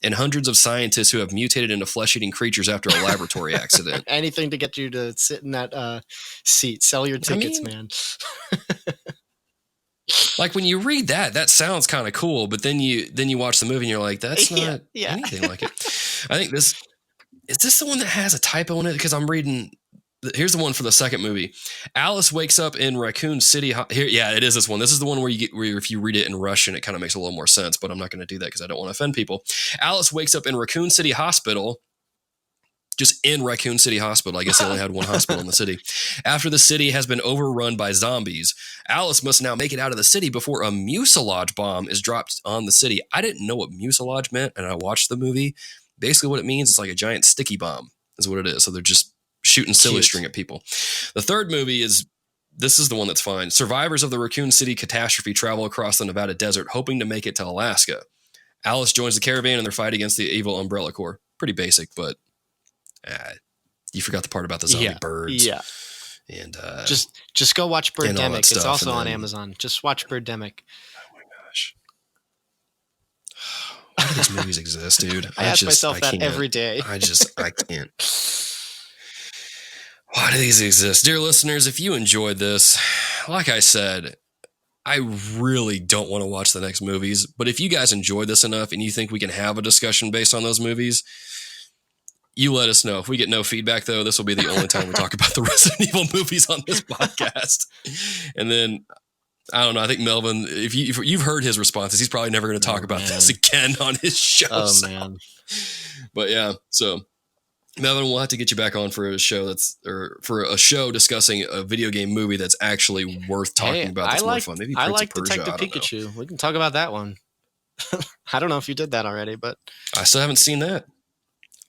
and hundreds of scientists who have mutated into flesh-eating creatures after a laboratory accident. Anything to get you to sit in that seat. Sell your tickets, man. Like when you read that sounds kind of cool, but then you watch the movie and you're like, that's not anything like it. I think is this the one that has a typo in it? Because I'm reading. Here's the one for the second movie. Alice wakes up in Raccoon City. Here, yeah, it is this one. This is the one where if you read it in Russian, it kind of makes a little more sense, but I'm not going to do that because I don't want to offend people. Alice wakes up in Raccoon City Hospital, just in Raccoon City Hospital. I guess they only had one hospital in the city. After the city has been overrun by zombies, Alice must now make it out of the city before a mucilage bomb is dropped on the city. I didn't know what mucilage meant, and I watched the movie. Basically what it means is like a giant sticky bomb is what it is. So they're just shooting silly string at people. The third movie is the one that's fine. Survivors of the Raccoon City catastrophe travel across the Nevada desert, hoping to make it to Alaska. Alice joins the caravan in their fight against the evil Umbrella Corps. Pretty basic, but you forgot the part about the zombie birds. Yeah. And just go watch Birdemic. It's also on Amazon. Just watch Birdemic. Oh my gosh. Why do these movies exist, dude? I ask myself that every day. I can't. Why do these exist? Dear listeners, if you enjoyed this, like I said, I really don't want to watch the next movies, but if you guys enjoyed this enough and you think we can have a discussion based on those movies, you let us know. If we get no feedback, though, this will be the only time we talk about the Resident Evil movies on this podcast. And then, I don't know, I think Melvin, if you've heard his responses, he's probably never going to talk about this again on his show. Oh, man. But yeah, so Melvin, we'll have to get you back on for a show discussing a video game movie that's actually worth talking about. That's more fun. Maybe I like Detective Pikachu. We can talk about that one. I don't know if you did that already, but I still haven't seen that.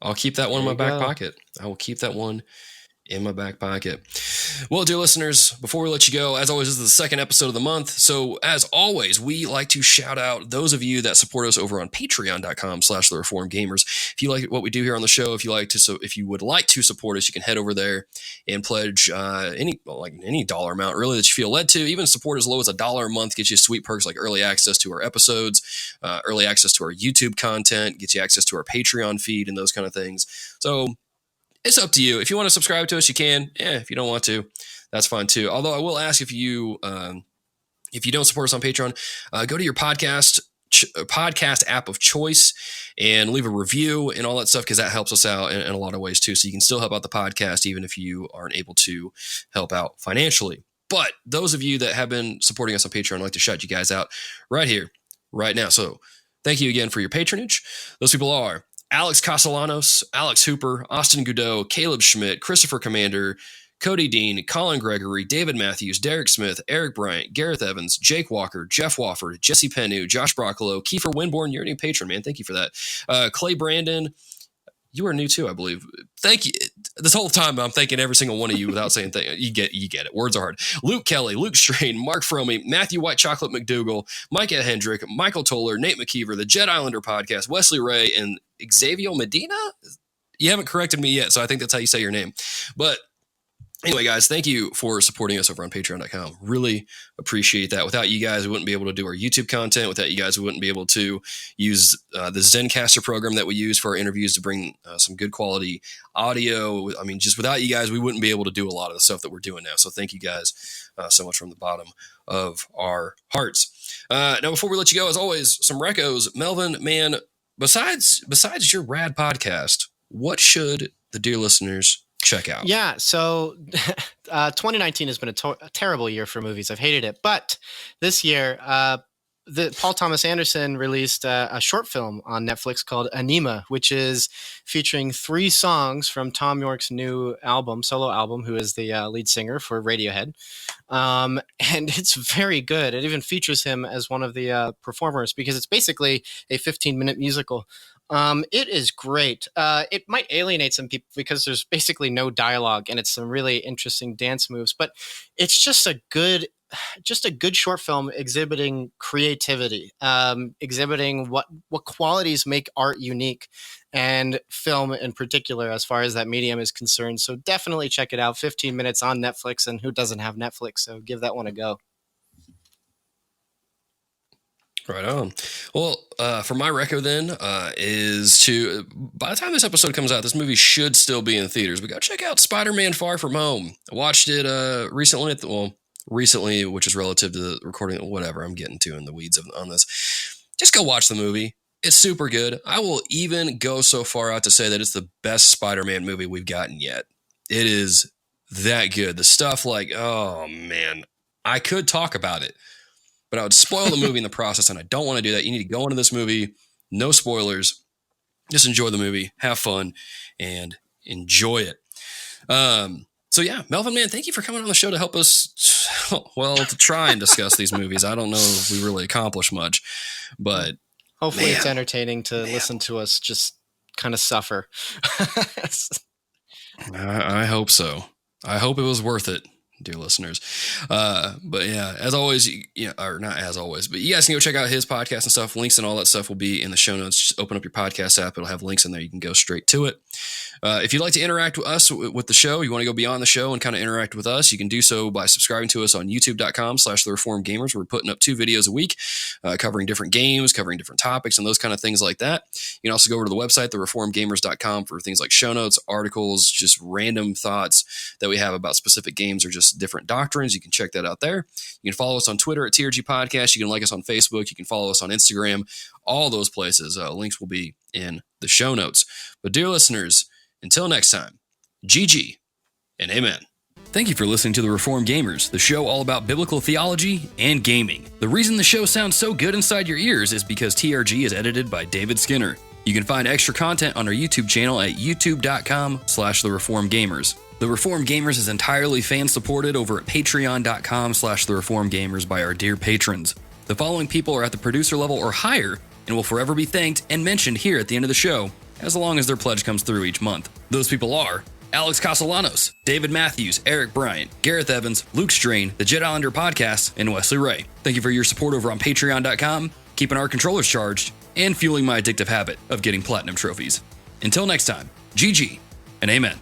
I'll keep that one in my back pocket. I will keep that one in my back pocket. Well, dear listeners, before we let you go, as always, this is the second episode of the month. So as always, we like to shout out those of you that support us over on patreon.com/thereformedgamers. If you like what we do here on the show, if you would like to support us, you can head over there and pledge any dollar amount really that you feel led to. Even support as low as $1 a month gets you sweet perks like early access to our episodes, early access to our YouTube content, gets you access to our Patreon feed and those kind of things. So it's up to you. If you want to subscribe to us, you can. If you don't want to, that's fine too. Although I will ask if you don't support us on Patreon, go to your podcast app of choice and leave a review and all that stuff, because that helps us out in a lot of ways too. So you can still help out the podcast even if you aren't able to help out financially. But those of you that have been supporting us on Patreon, I'd like to shout you guys out right here, right now. So thank you again for your patronage. Those people are Alex Castellanos, Alex Hooper, Austin Goudreau, Caleb Schmidt, Christopher Commander, Cody Dean, Colin Gregory, David Matthews, Derek Smith, Eric Bryant, Gareth Evans, Jake Walker, Jeff Wofford, Jesse Pennu, Josh Broccolo, Kiefer Winborn. You're a new patron, man. Thank you for that. Clay Brandon. You are new too, I believe. Thank you. This whole time I'm thanking every single one of you without saying thank you. You get it. Words are hard. Luke Kelly, Luke Strain, Mark Fromey, Matthew White Chocolate McDougal, Micah Hendrick, Michael Toller, Nate McKeever, the Jet Islander Podcast, Wesley Ray, and Xavier Medina. You haven't corrected me yet, so I think that's how you say your name. But anyway, guys, thank you for supporting us over on patreon.com. Really appreciate that. Without you guys, we wouldn't be able to do our YouTube content. Without you guys, we wouldn't be able to use the Zencaster program that we use for our interviews to bring some good quality audio. I mean, just without you guys, we wouldn't be able to do a lot of the stuff that we're doing now. So thank you guys so much from the bottom of our hearts. Now, before we let you go, as always, some recos. Melvin, man, besides your rad podcast, what should the dear listeners check out? Yeah, so 2019 has been a terrible year for movies. I've hated it. But this year, Paul Thomas Anderson released a short film on Netflix called ANIMA, which is featuring 3 songs from Tom York's new solo album, who is the lead singer for Radiohead. And it's very good. It even features him as one of the performers, because it's basically a 15-minute musical. It is great. It might alienate some people because there's basically no dialogue and it's some really interesting dance moves, but it's just a good short film exhibiting creativity, exhibiting what qualities make art unique, and film in particular as far as that medium is concerned. So definitely check it out. 15 minutes on Netflix, and who doesn't have Netflix? So give that one a go. Right on. Well, for my reco then is to, by the time this episode comes out, this movie should still be in theaters, but go check out Spider-Man Far From Home. I watched it recently, which is relative to the recording, whatever I'm getting to in the weeds on this. Just go watch the movie. It's super good. I will even go so far out to say that it's the best Spider-Man movie we've gotten yet. It is that good. The stuff like, oh man, I could talk about it, but I would spoil the movie in the process, and I don't want to do that. You need to go into this movie, no spoilers, just enjoy the movie, have fun, and enjoy it. So yeah, Melvin, man, thank you for coming on the show to help us, to try and discuss these movies. I don't know if we really accomplish much, but hopefully it's entertaining to listen to us just kind of suffer. I hope so. I hope it was worth it, dear listeners. But yeah, as always, or not as always, but you guys can go check out his podcast and stuff. Links and all that stuff will be in the show notes. Just open up your podcast app. It'll have links in there. You can go straight to it. If you'd like to interact with us with the show, you want to go beyond the show and kind of interact with us, you can do so by subscribing to us on youtube.com/thereformedgamers. We're putting up 2 videos a week, covering different games, covering different topics, and those kind of things like that. You can also go over to the website, thereformedgamers.com, for things like show notes, articles, just random thoughts that we have about specific games or just different doctrines. You can check that out there. You can follow us on Twitter at TRG Podcast. You can like us on Facebook. You can follow us on Instagram. All those places. Links will be in the show notes. But dear listeners, until next time, GG and amen. Thank you for listening to The Reformed Gamers, the show all about biblical theology and gaming. The reason the show sounds so good inside your ears is because TRG is edited by David Skinner. You can find extra content on our YouTube channel at youtube.com/thereformedgamers. The Reformed Gamers is entirely fan-supported over at patreon.com/thereformedgamers by our dear patrons. The following people are at the producer level or higher and will forever be thanked and mentioned here at the end of the show, as long as their pledge comes through each month. Those people are Alex Castellanos, David Matthews, Eric Bryant, Gareth Evans, Luke Strain, the Jet Islander Podcast, and Wesley Ray. Thank you for your support over on patreon.com, keeping our controllers charged, and fueling my addictive habit of getting platinum trophies. Until next time, GG and amen.